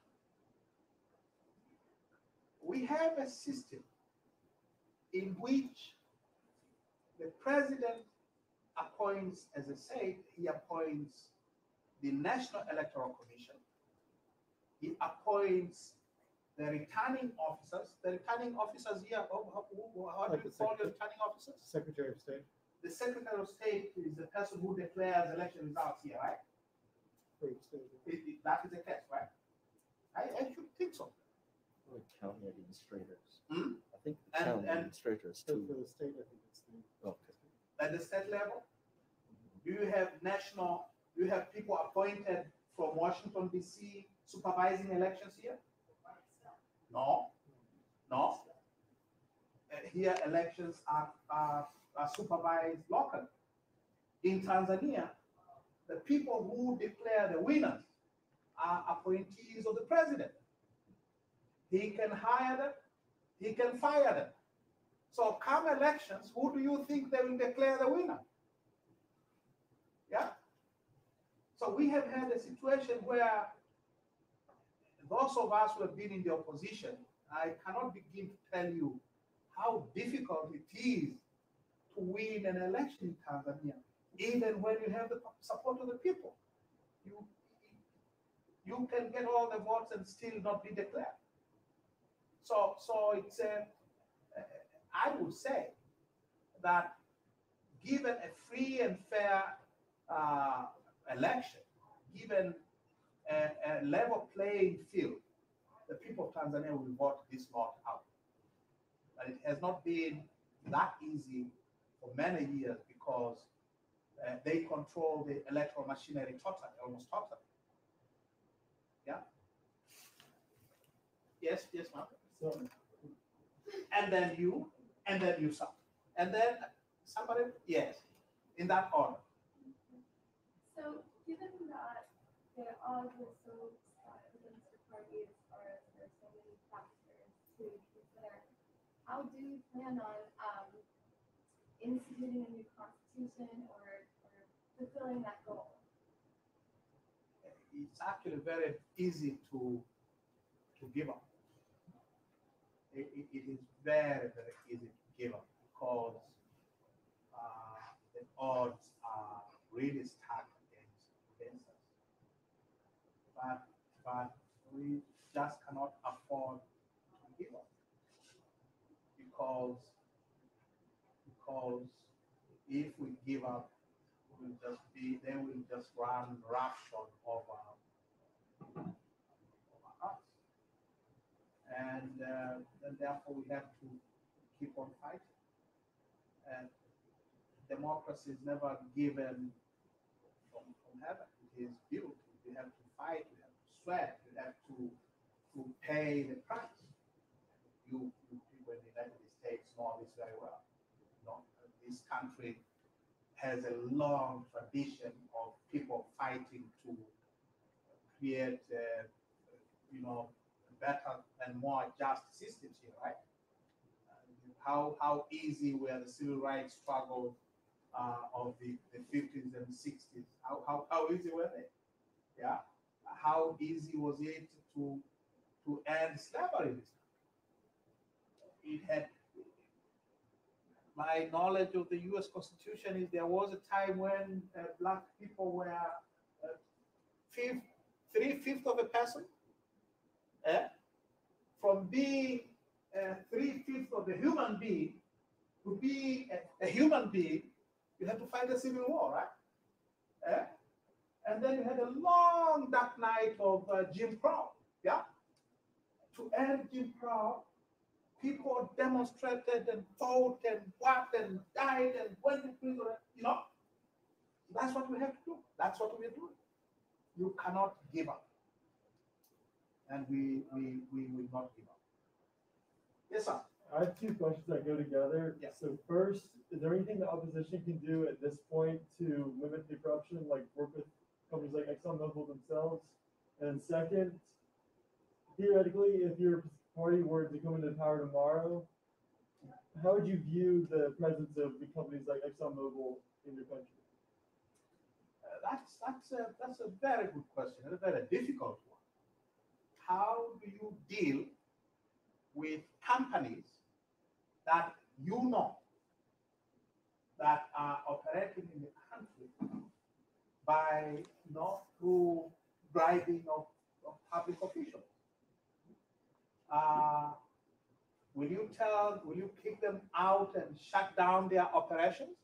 we have a system in which the president appoints, as I said, he appoints the National Electoral Commission. He appoints the returning officers. The returning officers here, how do you call the returning officers? Secretary of State. The Secretary of State is the person who declares election results here, right? That is the case, right? I should think so. County administrators. Hmm? I think the county administrators So too. for the state, I think it's the. Okay. At the state level, do you have people appointed from Washington, D.C. supervising elections here? No. Here elections are supervised locally. In Tanzania, the people who declare the winners are appointees of the president. He can hire them, he can fire them. So come elections, who do you think they will declare the winner? Yeah? So we have had a situation where those of us who have been in the opposition, I cannot begin to tell you how difficult it is to win an election in Tanzania, even when you have the support of the people. You can get all the votes and still not be declared. So it's I would say that given a free and fair election, given a level playing field, the people of Tanzania will vote this lot out. But it has not been that easy for many years because they control the electoral machinery totally, almost totally. Yeah? Yes, ma'am. So, And then you, sir. And then somebody, yes, in that order. So, given that there are so stacked against the party as far as there are so many factors to consider, how do you plan on instituting a new constitution or fulfilling that goal? It's actually very easy to give up. It is very, very easy to give up because the odds are really stacked against us. But we just cannot afford to give up because if we give up, they will just run roughshod over us. And therefore we have to keep on fighting. And democracy is never given from heaven. It is built. You have to fight, you have to sweat, you have to pay the price. You people in the United States know this very well. You know, this country has a long tradition of people fighting to create better and more just systems here, right? How easy were the civil rights struggles of the 50s and 60s? How easy were they? Yeah. How easy was it to end slavery? It had my knowledge of the U.S. Constitution is there was a time when black people were three-fifths of a person. From being three-fifths of a human being to be a human being, you had to fight a civil war, right? And then you had a long dark night of Jim Crow, yeah? To end Jim Crow, people demonstrated and fought and worked and died and went to prison, you know? That's what we have to do. That's what we're doing. You cannot give up. And we will not give up. Yes, sir. I have two questions that go together. Yeah. So first, is there anything the opposition can do at this point to limit the corruption, like work with companies like ExxonMobil themselves? And second, theoretically, if your party were to come into power tomorrow, how would you view the presence of the companies like ExxonMobil in your country? That's a very good question, and a very difficult one. How do you deal with companies that you know that are operating in the country by through bribing of public officials? Will you kick them out and shut down their operations?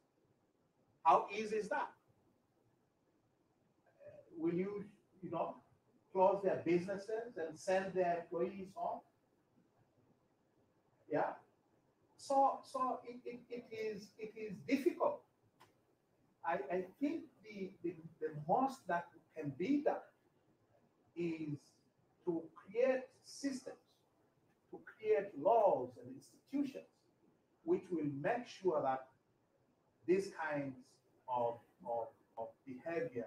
How easy is that? Will you close their businesses and send their employees home? Yeah. So it is difficult. I think the most that can be done is to create systems, to create laws and institutions which will make sure that these kinds of behavior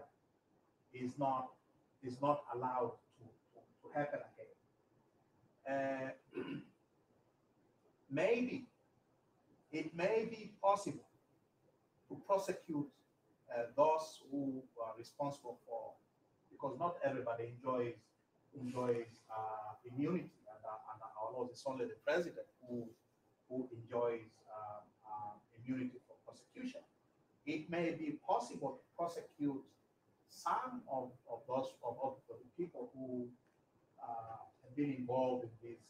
is not allowed to happen again. Maybe it may be possible to prosecute those who are responsible for, because not everybody enjoys immunity under our laws. It's only the president who enjoys immunity from prosecution. It may be possible to prosecute some of the people who have been involved in these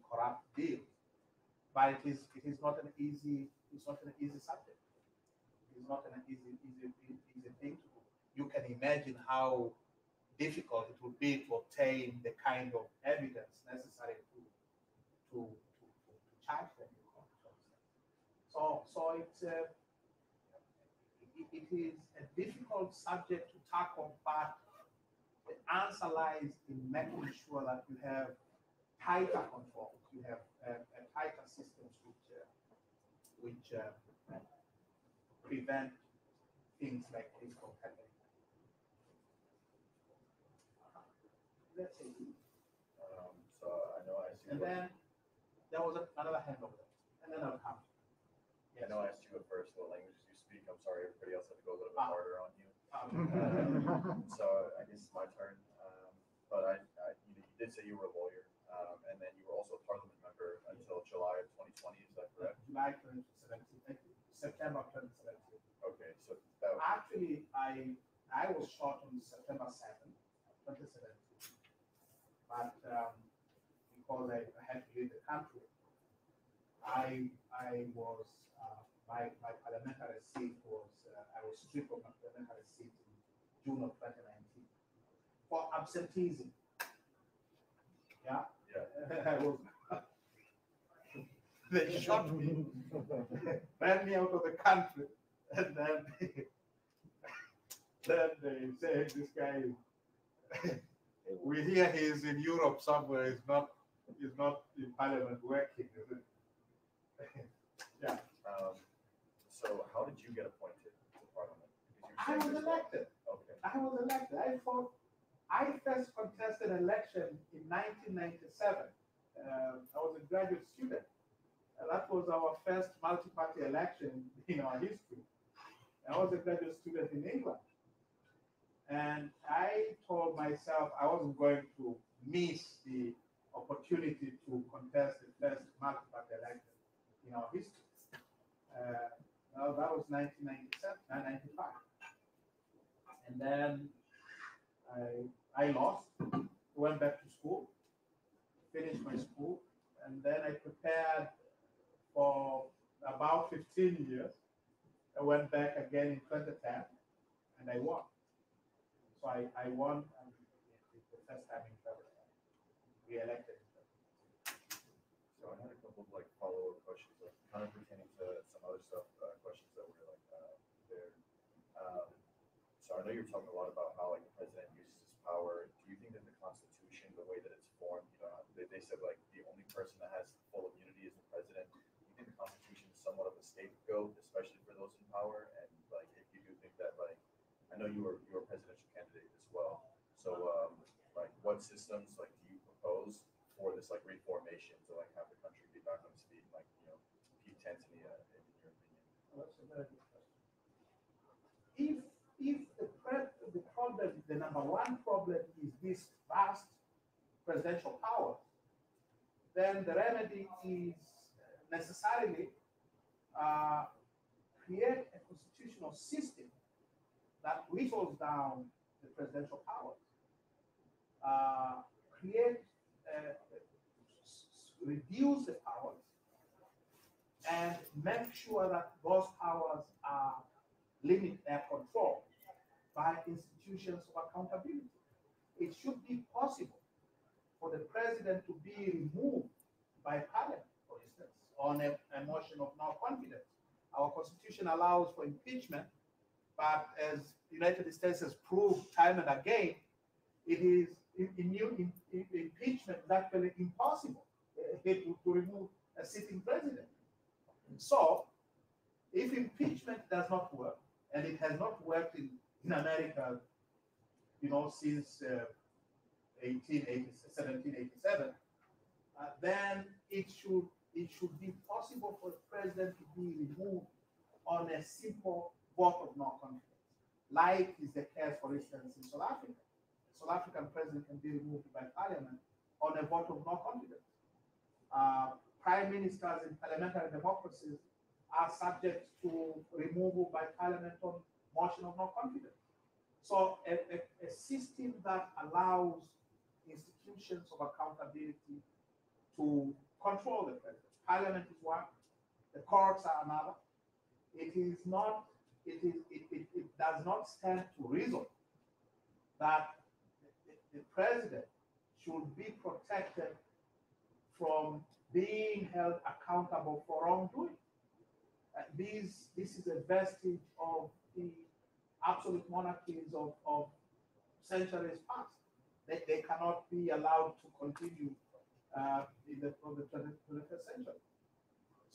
corrupt deals, but it is not an easy subject. It is not an easy thing to do. You can imagine how difficult it would be to obtain the kind of evidence necessary to charge them. So it is a difficult subject to tackle, but the answer lies in making sure that you have tighter controls, you have tighter systems which prevent things like this from happening. Let's see. So I know I see. And then there was another hand over there, and then I'll come. I know I asked you at first what languages you speak. I'm sorry, everybody else had to go a little bit harder on you. So I guess it's my turn. But you did say you were a lawyer, and then you were also a parliament member until July of 2020. Is that correct? July 2017, September 2017. Okay, so that was, Actually, I was shot on September 7th, 2017, but because I had to leave the country, I was my parliamentary seat was I was stripped of my parliamentary seat in June of 2019 for absenteeism. Yeah. I was. They shot me, ran me out of the country, and then they said, "This guy, we hear he's in Europe somewhere. He's not in Parliament working, is it?" Yeah. so how did you get appointed to Parliament? I was elected. Okay. I was elected. I first contested election in 1997. I was a graduate student. That was our first multi-party election in our history. I was a graduate student in England. And I told myself I wasn't going to miss the opportunity to contest the first multi-party election in our history. Well, that was 1997, 1995. And then I lost, went back to school, finished my school, and then I prepared for about 15 years. I went back again in 2010, and I won. So I won the first time in 2010, re-elected. So I had a couple of like follow-up questions, like kind of pertaining to some other stuff, questions that were like there. So I know you're talking a lot about how like the president uses his power. Do you think that the Constitution, the way that it's formed, you know, they said like the only person that has full immunity is the president. Do you think the Constitution is somewhat of a scapegoat, especially for those in power? And like, if you do think that, like, I know you were a presidential candidate as well. So like, what systems like do you propose for this like reformation to like have the country be back on its feet, like, you know, Pete Tanzania, in your opinion? Well, that's a very good question. If the problem, the number one problem is this vast presidential power, then the remedy is necessarily create a constitutional system that whittles down the presidential powers, reduce the powers, and make sure that those powers are limit their control by institutions of accountability. It should be possible for the president to be removed by parliament, for instance, on a motion of no confidence. Our constitution allows for impeachment, but as the United States has proved time and again, it is impeachment is actually impossible to remove a sitting president. So, if impeachment does not work, and it has not worked in America, you know, since 1787, then it should be possible for the president to be removed on a simple vote of no confidence, like is the case, for instance, in South Africa. The South African president can be removed by parliament on a vote of no confidence. Prime ministers in parliamentary democracies are subject to removal by parliament on motion of no confidence. So a system that allows institutions of accountability to control the president. Parliament is one, the courts are another. It does not stand to reason that the president should be protected from being held accountable for wrongdoing. This is a vestige of the absolute monarchies of centuries past. They cannot be allowed to continue in the 21st century.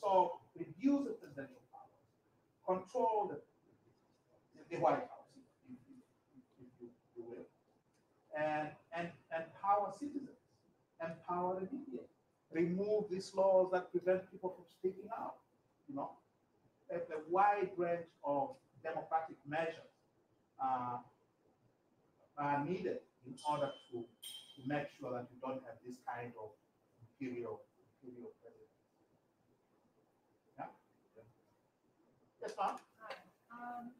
So reduce the presidential powers, control the White House, if you will, and empower citizens, empower the media, remove these laws that prevent people from speaking out. You know, a wide range of democratic measures are needed in order to make sure that you don't have this kind of imperial president. Yeah? Yes, ma'am? Hi.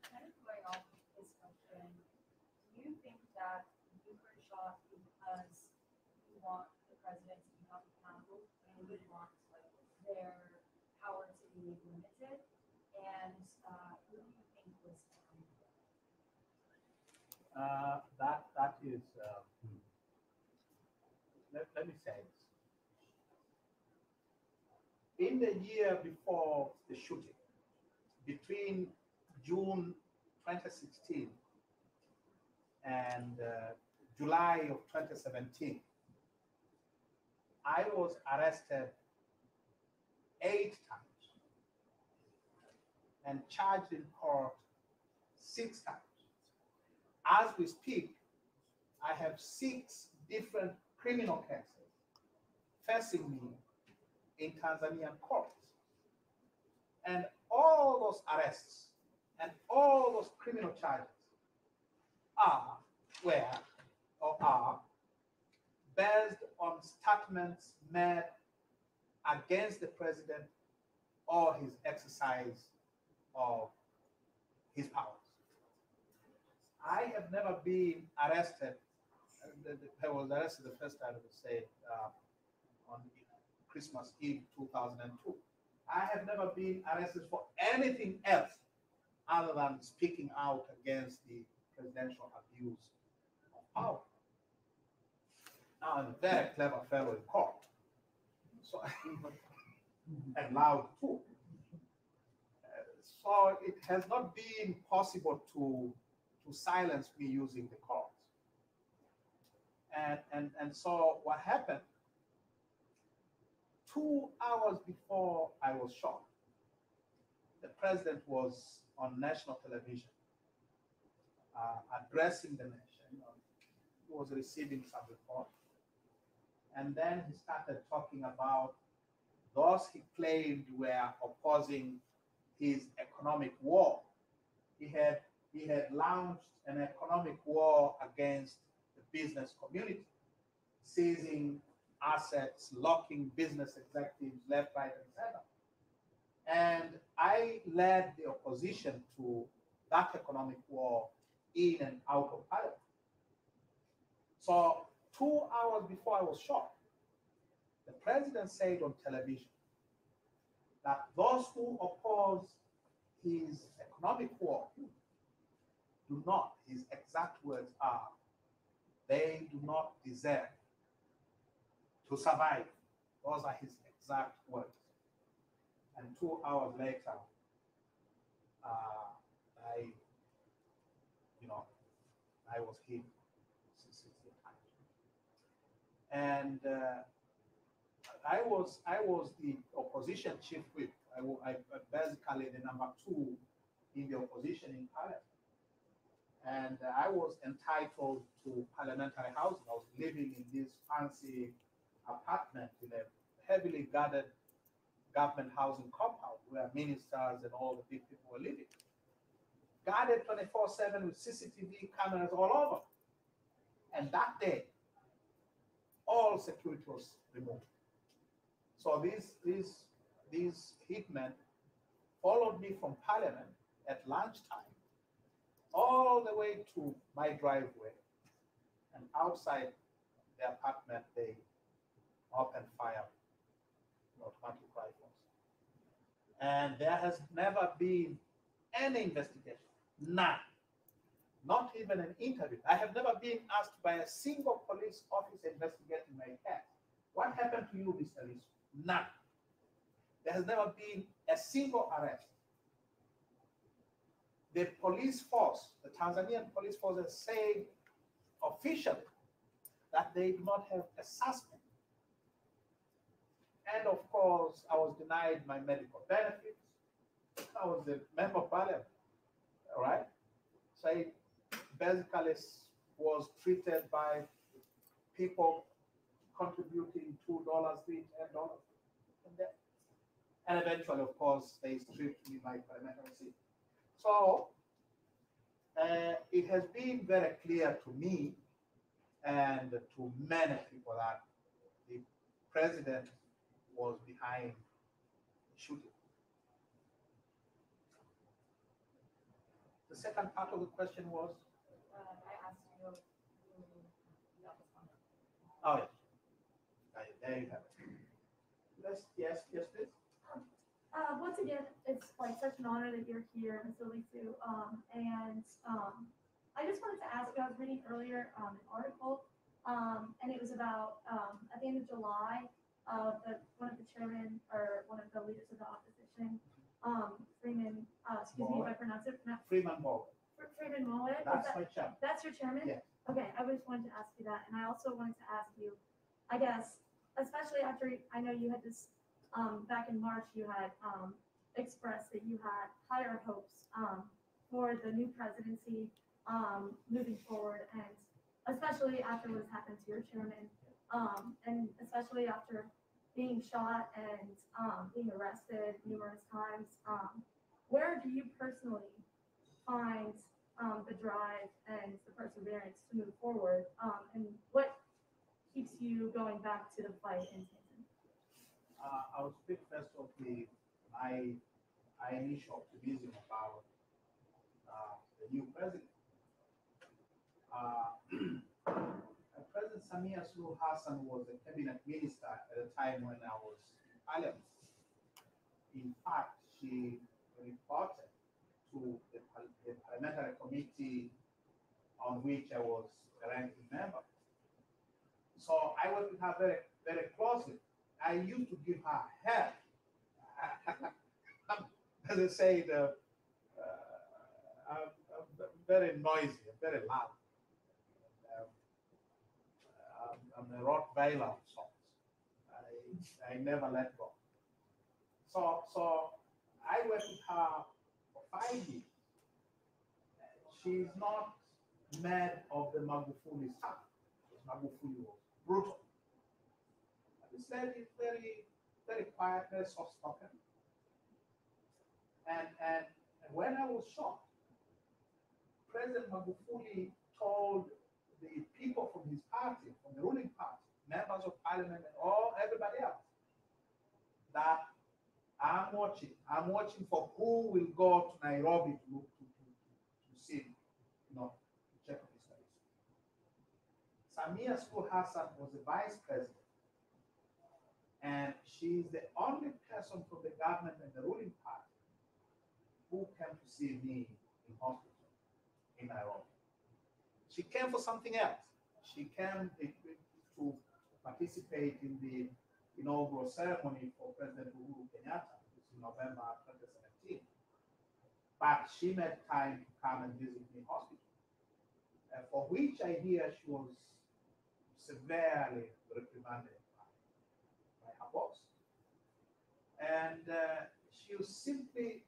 Kind of going off of this question, do you think that you were shot because you want the president to become accountable and you want like their power to be limited? And who do you think was That is, let me say this. In the year before the shooting, between June 2016 and July of 2017, I was arrested 8 times and charged in court 6 times. As we speak, I have 6 different criminal cases facing me in Tanzanian courts. And all those arrests and all those criminal charges are based on statements made against the president or his exercise of his powers. I have never been arrested. I was arrested the first time, I would say, on Christmas Eve 2002. I have never been arrested for anything else other than speaking out against the presidential abuse of power. Now, I'm a very clever fellow in court, so and loud too. So it has not been possible to silence me using the courts. And so what happened, 2 hours before I was shot, the president was on national television addressing the nation. He was receiving some report. And then he started talking about those he claimed were opposing his economic war. He had launched an economic war against the business community, seizing assets, locking business executives left, right, and center. And I led the opposition to that economic war in and out of Parliament. So 2 hours before I was shot, the president said on television that those who oppose his economic war do not, his exact words are, they do not deserve to survive. Those are his exact words. And 2 hours later, I was hit 16 times. And I was the opposition chief whip. I basically the number 2 in the opposition in Parliament. And I was entitled to parliamentary housing. I was living in this fancy apartment in a heavily guarded government housing compound where ministers and all the big people were living. Guarded 24/7 with CCTV cameras all over. And that day, all security was removed. So these hitmen followed me from Parliament at lunchtime all the way to my driveway, and outside the apartment they opened fire with automatic rifles. And there has never been any investigation, none, not even an interview. I have never been asked by a single police officer investigating my case, what happened to you, Mr. Lissu? None. There has never been a single arrest. The police force, the Tanzanian police force, has said officially that they do not have a suspect. And of course, I was denied my medical benefits. I was a member of Parliament, all right? So I basically was treated by people contributing $2, $3, $10. And eventually, of course, they stripped me my parliamentary seat. So it has been very clear to me and to many people that the president was behind the shooting. The second part of the question was? I asked you about this one. Oh, yes. There you have it. Yes, please. Once again, it's like such an honor that you're here, Mr. Lissu. I just wanted to ask you, I was reading earlier an article, and it was about at the end of July, one of the chairmen or one of the leaders of the opposition, Freeman, excuse me if I pronounce it. Freeman Bowen. Freeman Bowen. That's my chairman. That's your chairman? Yeah. Okay, I just wanted to ask you that. And I also wanted to ask you, I guess, especially after I know you had this, back in March, you had expressed that you had higher hopes for the new presidency moving forward, and especially after what has happened to your chairman, and especially after being shot and being arrested numerous times. Where do you personally find the drive and the perseverance to move forward, and what keeps you going back to the fight in Tanzania? I will speak first of the my initial optimism about the new president. President Samia Suluhu Hassan was a cabinet minister at a time when I was in parliament. In fact, she reported to the parliamentary committee on which I was a ranking member. So I worked with her very, very closely. I used to give her help. As I say, I'm very noisy, very loud. I'm a Rottweiler of sorts. I never let go. So I worked with her for 5 years. She's not mad of the Magufuli stuff. Magufuli was brutal. This lady is very, very quiet, very soft-spoken. And when I was shot, President Magufuli told the people from his party, from the ruling party, members of parliament, and everybody else, that I'm watching for who will go to Nairobi to see, to check on his face. Samia Suluhu Hassan was the vice president, and she's the only person from the government and the ruling party who came to see me in hospital in Nairobi. She came for something else. She came to participate in the inaugural ceremony for President Uhuru Kenyatta, which is in November 2017. But she made time to come and visit me in hospital, for which I hear she was severely reprimanded by her boss. And she was simply,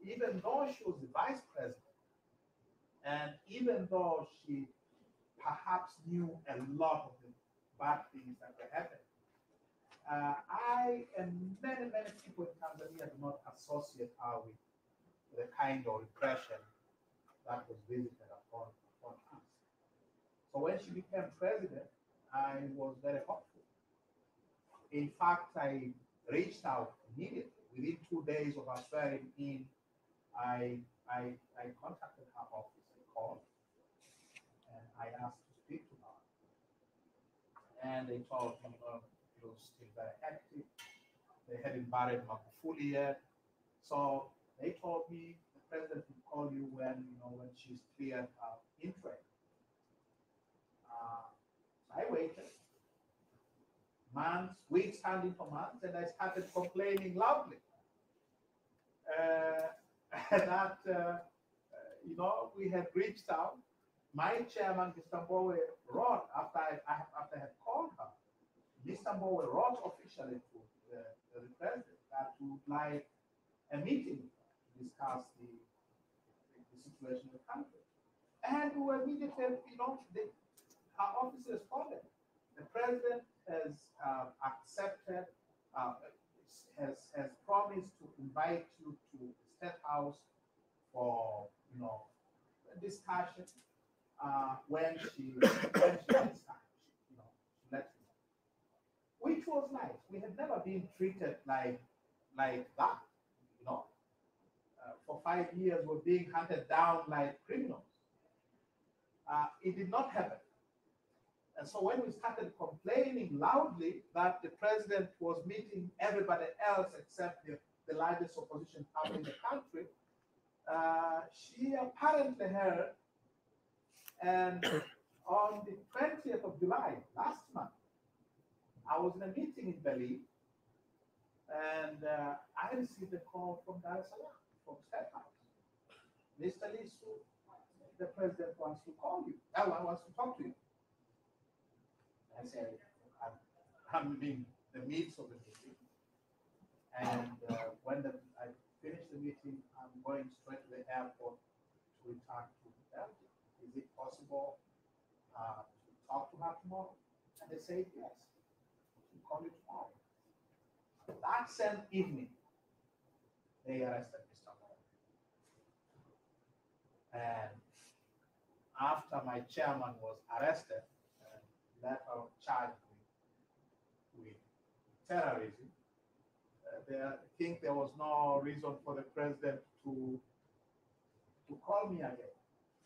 even though she was the vice president, and even though she perhaps knew a lot of the bad things that were happening, I and many people in Tanzania do not associate her with the kind of repression that was visited upon us. So when she became president, I was very hopeful. In fact, I reached out immediately. Within 2 days of her swearing in, I contacted her office. Called, and I asked to speak to her. And they told me it was still very hectic. They hadn't buried Magufuli yet. So they told me the president will call you when she's cleared her entry. So I waited. Months, weeks turned into months, and I started complaining loudly. That we had reached out. My chairman, Mr. Mbowe, wrote after I had called her. Mr. Mbowe wrote officially to the president that we would like a meeting to discuss the situation in the country. And we were immediately, our office responded. The president has accepted, has promised to invite you to the State House for a discussion when she gets time, she lets me know. Which was nice. We had never been treated like that, For 5 years, we're being hunted down like criminals. It did not happen. And so when we started complaining loudly that the president was meeting everybody else except the largest opposition party in the country, she apparently heard, and on the 20th of July, last month, I was in a meeting in Berlin, and I received a call from Dar es Salaam, from State House. Mr. Lissu, the president wants to call you. Wants to talk to you. I said, I'm in the midst of the meeting, and when I finish the meeting, I'm going straight to the airport to return to Belgium. Is it possible to talk to her tomorrow? And they said, yes, we'll call you tomorrow. That same evening, they arrested Mr. Moore. And after my chairman was arrested, later charged with terrorism, I think there was no reason for the president to call me again.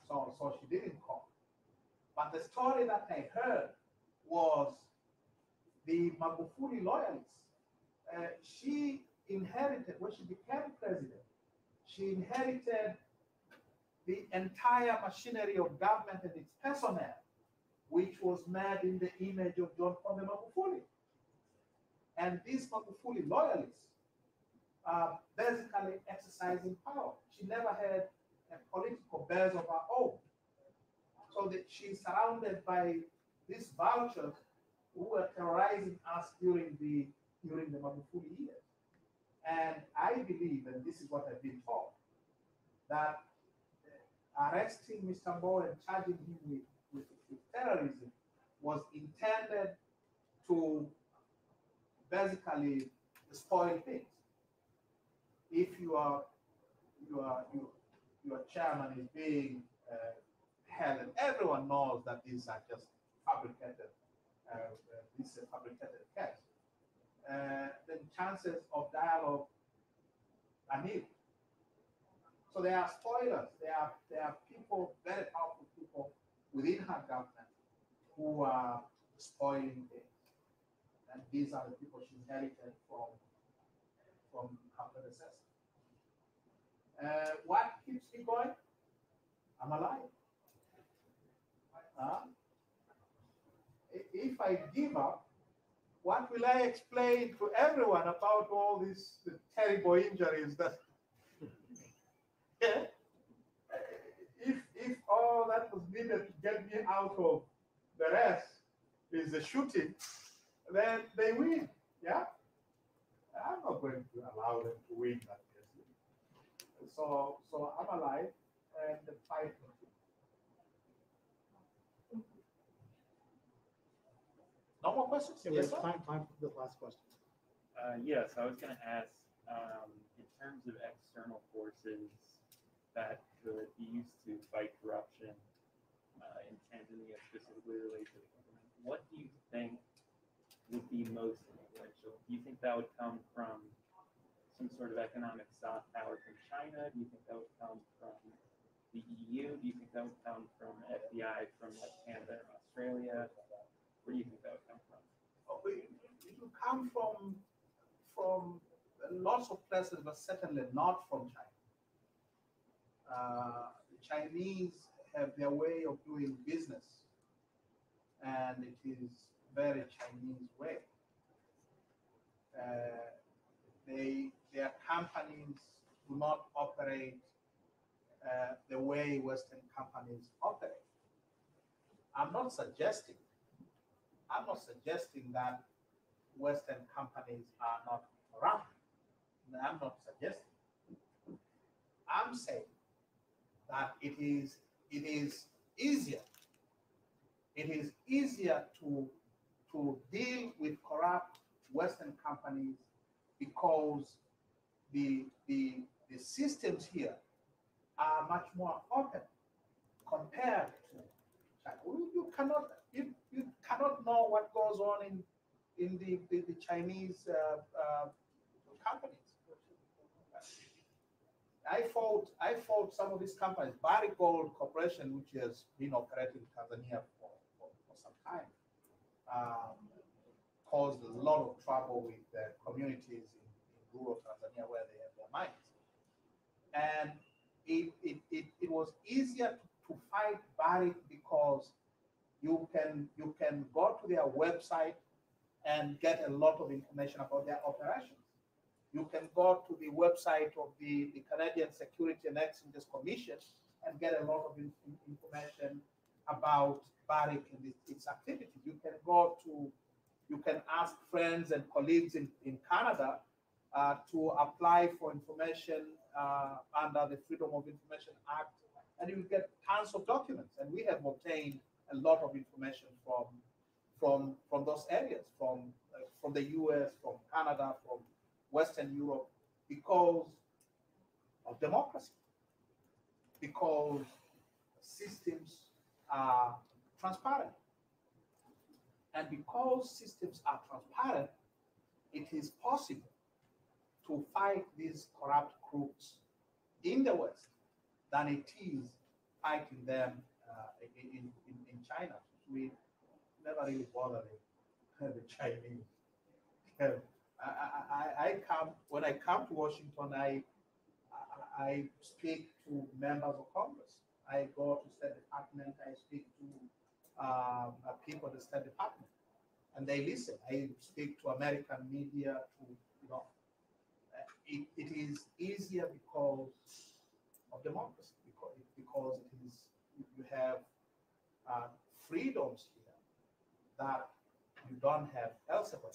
So she didn't call. But the story that I heard was the Magufuli loyalists. She inherited, when she became president, she inherited the entire machinery of government and its personnel, which was made in the image of John Pombe Magufuli. And these Magufuli loyalists are basically exercising power. She never had a political base of her own. So that she's surrounded by these vultures who were terrorizing us during the Magufuli years. And I believe, and this is what I've been told, that arresting Mr. Mbowe and charging him with terrorism was intended to basically spoil things. If your chairman is being held, and everyone knows that these are just fabricated, this is a fabricated case, then chances of dialogue are nil. So there are spoilers. There are people, very powerful people within her government who are spoiling things. And these are the people she inherited from her predecessor. What keeps me going? I'm alive. If I give up, what will I explain to everyone about all these terrible injuries that if all that was needed to get me out of the rest is the shooting, then they win. Yeah? I'm not going to allow them to win that case. So I'm alive and the fight continues. No more questions? Yeah, we have time for the last question. Yes, I was going to ask, in terms of external forces that could be used to fight corruption in Tanzania, specifically related to the government, what do you think would be most influential? Do you think that would come from some sort of economic soft power from China? Do you think that would come from the EU? Do you think that would come from FBI from like Canada and Australia? Where do you think that would come from? It will come from lots of places, but certainly not from China. The Chinese have their way of doing business, and it is very Chinese way. Their companies do not operate the way Western companies operate. I'm not suggesting that Western companies are not corrupt. I'm not suggesting. I'm saying that it is easier. It is easier to deal with corrupt Western companies because the systems here are much more open compared to China. You cannot know what goes on in the Chinese companies. I fought some of these companies. Barrick Gold Corporation, which has been operating in Tanzania for some time, caused a lot of trouble with the communities in rural Tanzania where they have their mines. And it was easier to fight Barrick because you can go to their website and get a lot of information about their operations. You can go to the website of the Canadian Security and Exchange Commission and get a lot of information about Barrick and its activities. You can ask friends and colleagues in Canada to apply for information under the Freedom of Information Act, and you get tons of documents. And we have obtained a lot of information from those areas, from the US, from Canada, from Western Europe, because of democracy, because systems are transparent. And because systems are transparent, it is possible to fight these corrupt groups in the West than it is fighting them in China. We never really bother the Chinese. When I come to Washington, I speak to members of Congress. I go to State Department. I speak to people at the State Department, and they listen. I speak to American media. It is easier because of democracy, because it is, you have freedoms here that you don't have elsewhere.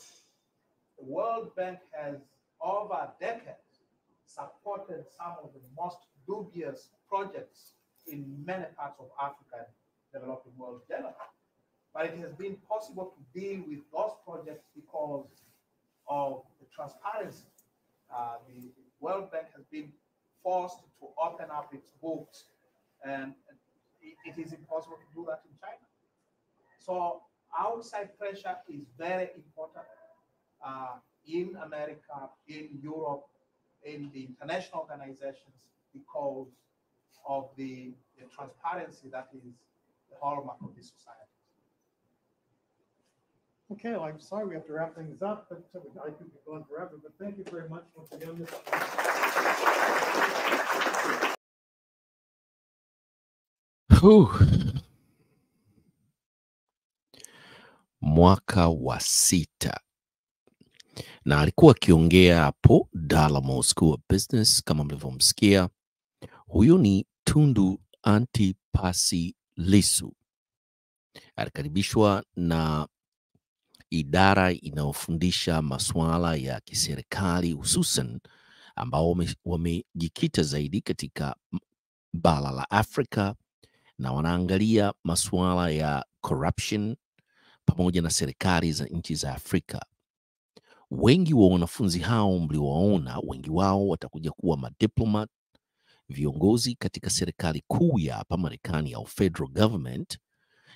The World Bank has, over decades, supported some of the most dubious projects in many parts of Africa and developing world generally. But it has been possible to deal with those projects because of the transparency. The World Bank has been forced to open up its books, and it is impossible to do that in China. So outside pressure is very important in America, in Europe, in the international organizations, because of the transparency that is the hallmark of this society. Okay, well, I'm sorry we have to wrap things up, but I could be going forever, but thank you very much once again. Mwaka wa 6, na alikuwa akiongea hapo Dalamo School of Business kama mlivyomsikia. Huyu ni Tundu Antipasi Lissu. Alikaribishwa na idara inayofundisha masuala ya kiserikali, hususan ambao wamejikita zaidi katika bara la Afrika na wanaangalia masuala ya corruption pamoja na serikali za nchi za Afrika. Wengi wa wanafunzi hao mliowaona, wengi wao watakuja kuwa madiplomat, viongozi katika serikali kuu ya hapa Marekani au federal government,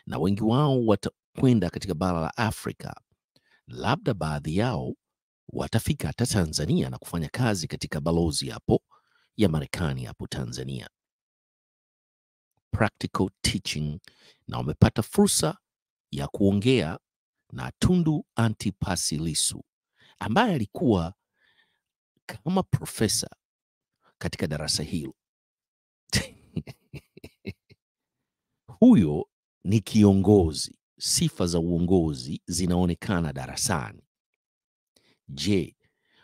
na wengi wao watakwenda katika bara la Afrika. Labda baadhi yao watafika hata Tanzania na kufanya kazi katika balozi hapo ya Marekani hapo Tanzania. Practical teaching, na wamepata fursa ya kuongea na Tundu Antipasi Lissu ambaye alikuwa kama profesa katika darasa hilo. Huyo ni kiongozi, sifa za uongozi zinaonekana darasani. Je,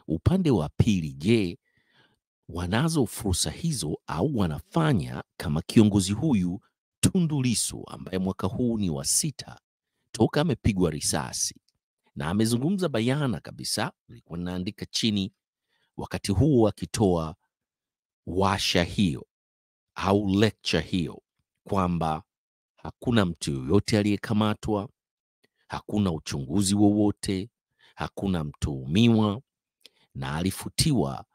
upande wa pili, je, wanazo fursa hizo au wanafanya kama kiongozi huyu Tundu Lissu ambaye mwaka huu ni wa 6 toka amepigwa risasi, na amezungumza bayana kabisa. Nilikuwa naandika chini wakati huo akitoa washa hiyo au lecture hiyo kwamba hakuna mtu yoyote aliyekamatwa, hakuna uchunguzi wowote, hakuna mtuhumiwa, na alifutiwa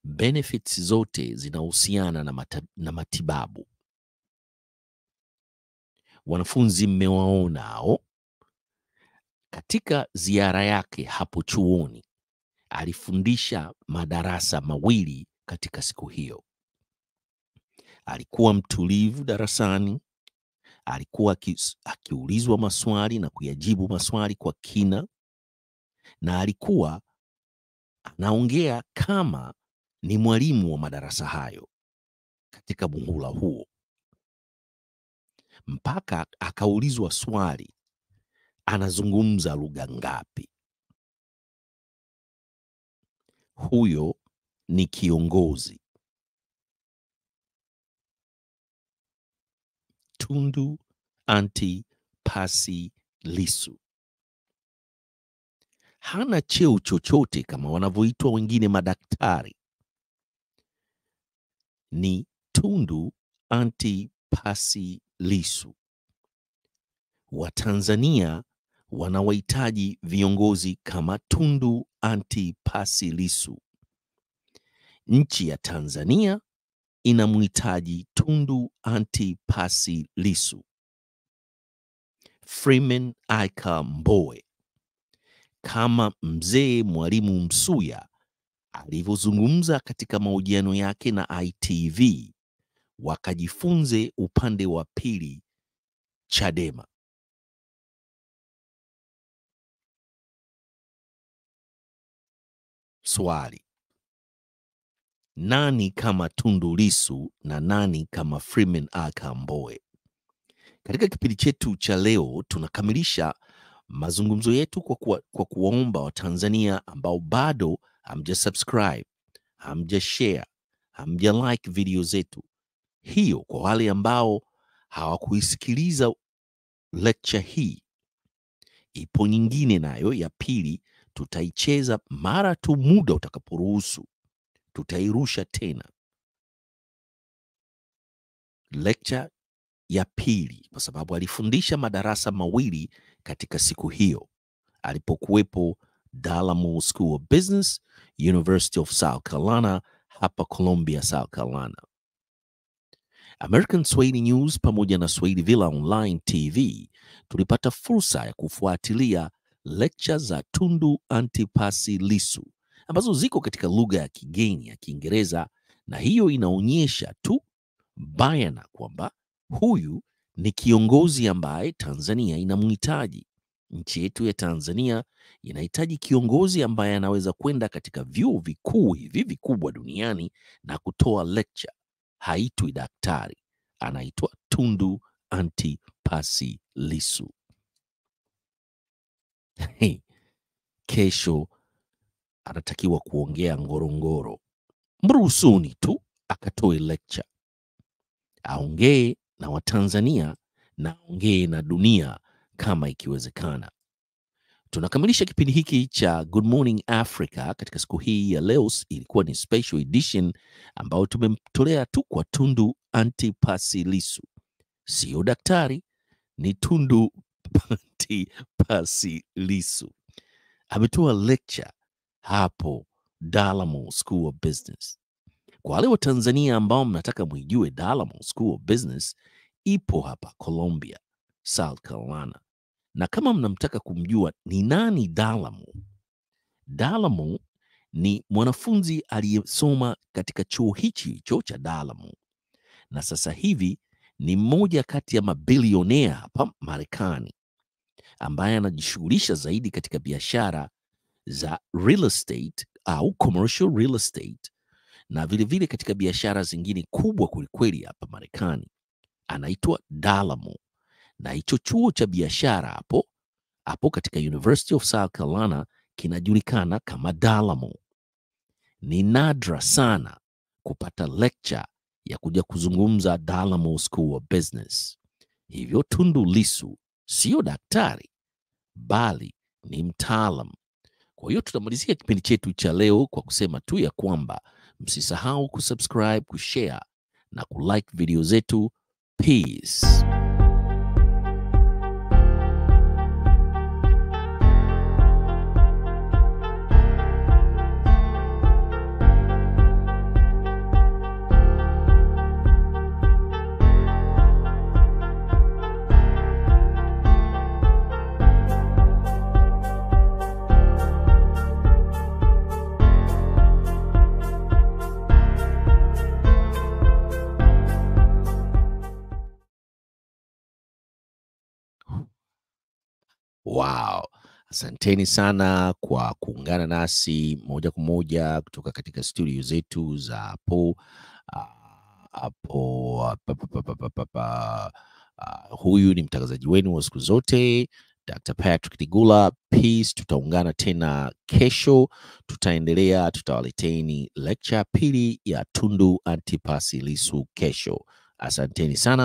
benefits zote zinahusiana na matibabu. Wanafunzi mmewaona hao. Katika ziara yake hapo chuoni alifundisha madarasa 2 katika siku hiyo. Alikuwa mtulivu darasani, alikuwa akiulizwa maswali na kuyajibu maswali kwa kina, na alikuwa anaongea kama ni mwalimu wa madarasa hayo katika muhula huo. Mpaka akaulizwa swali, anazungumza lugha ngapi? Huyo ni kiongozi. Tundu Antipasi Lissu hana cheo chochote kama wanavyoitwa wengine madaktari. Ni Tundu Antipasi Lissu. Watanzania wanawahitaji viongozi kama Tundu Antipasi Lissu. Nchi ya Tanzania inamhitaji Tundu Antipasi Lissu. Freeman Aika Mbowe, kama mzee Mwalimu Msuya alivyozungumza katika mahojiano yake na ITV, wakajifunze upande wa pili CHADEMA. Swali: nani kama Tundu Lissu na nani kama Freeman Akambowe? Katika kipindi chetu cha leo tunakamilisha mazungumzo yetu kwa kuwaomba Watanzania ambao bado hamjasubscribe, hamjashare, hamjalike video zetu. Hiyo kwa wale ambao hawakuisikiliza lecture hii, ipo nyingine nayo ya pili, tutaicheza mara tu muda utakaporuhusu. Tutairusha tena lecture ya pili, kwa sababu alifundisha madarasa mawili katika siku hiyo alipokuwepo Dalamo School of Business, University of South Carolina, hapa Columbia, South Carolina. American Swahili News pamoja na Swahili Villa Online TV tulipata fursa ya kufuatilia lecture za Tundu Antipas Lissu ambazo ziko katika lugha ya kigeni ya Kiingereza, na hiyo inaonyesha tu bayana kwamba huyu ni kiongozi ambaye Tanzania inamhitaji. Nchi yetu ya Tanzania inahitaji kiongozi ambaye anaweza kwenda katika vyuo vikuu hivi vikubwa duniani na kutoa lecture. Haitwi daktari, anaitwa Tundu Antipas Lissu. Kesho anatakiwa kuongea Ngorongoro. Mruhusuni tu akatoe lecture, aongee na Watanzania na aongee na dunia kama ikiwezekana. Tunakamilisha kipindi hiki cha Good Morning Africa katika siku hii ya leo. Ilikuwa ni special edition ambayo tumemtolea tu kwa Tundu Antipas Lissu. Sio daktari, ni Tundu Antipas Lissu. Ametoa lecture hapo Dalamo School of Business. Kwa wale wa Tanzania ambao mnataka muijue, Dalamo School of Business ipo hapa Columbia, South Carolina. Na kama mnamtaka kumjua ni nani Dalamo, Dalamo ni mwanafunzi aliyesoma katika chuo hicho cha Dalamo, na sasa hivi ni mmoja kati ya mabilionea hapa Marekani ambaye anajishughulisha zaidi katika biashara za real estate au commercial real estate, na vilevile katika biashara zingine kubwa kwelikweli hapa Marekani. Anaitwa Dalamo, na hicho chuo cha biashara hapo katika University of South Carolina kinajulikana kama Dalamo. Ni nadra sana kupata lecture ya kuja kuzungumza Dalamo School of Business. Hivyo Tundu Lissu sio daktari, bali ni mtaalam. Kwa hiyo tutamalizia kipindi chetu cha leo kwa kusema tu ya kwamba msisahau kusubscribe, kushare na kulike video zetu. Peace. Wow. Asanteni sana kwa kuungana nasi moja kwa moja kutoka katika studio zetu za hapo. Huyu ni mtangazaji wenu wa siku zote, Dr. Patrick Digula. Peace. Tutaungana tena kesho. Tutawaleteni lecture pili ya Tundu Antipas Lissu kesho. Asanteni sana.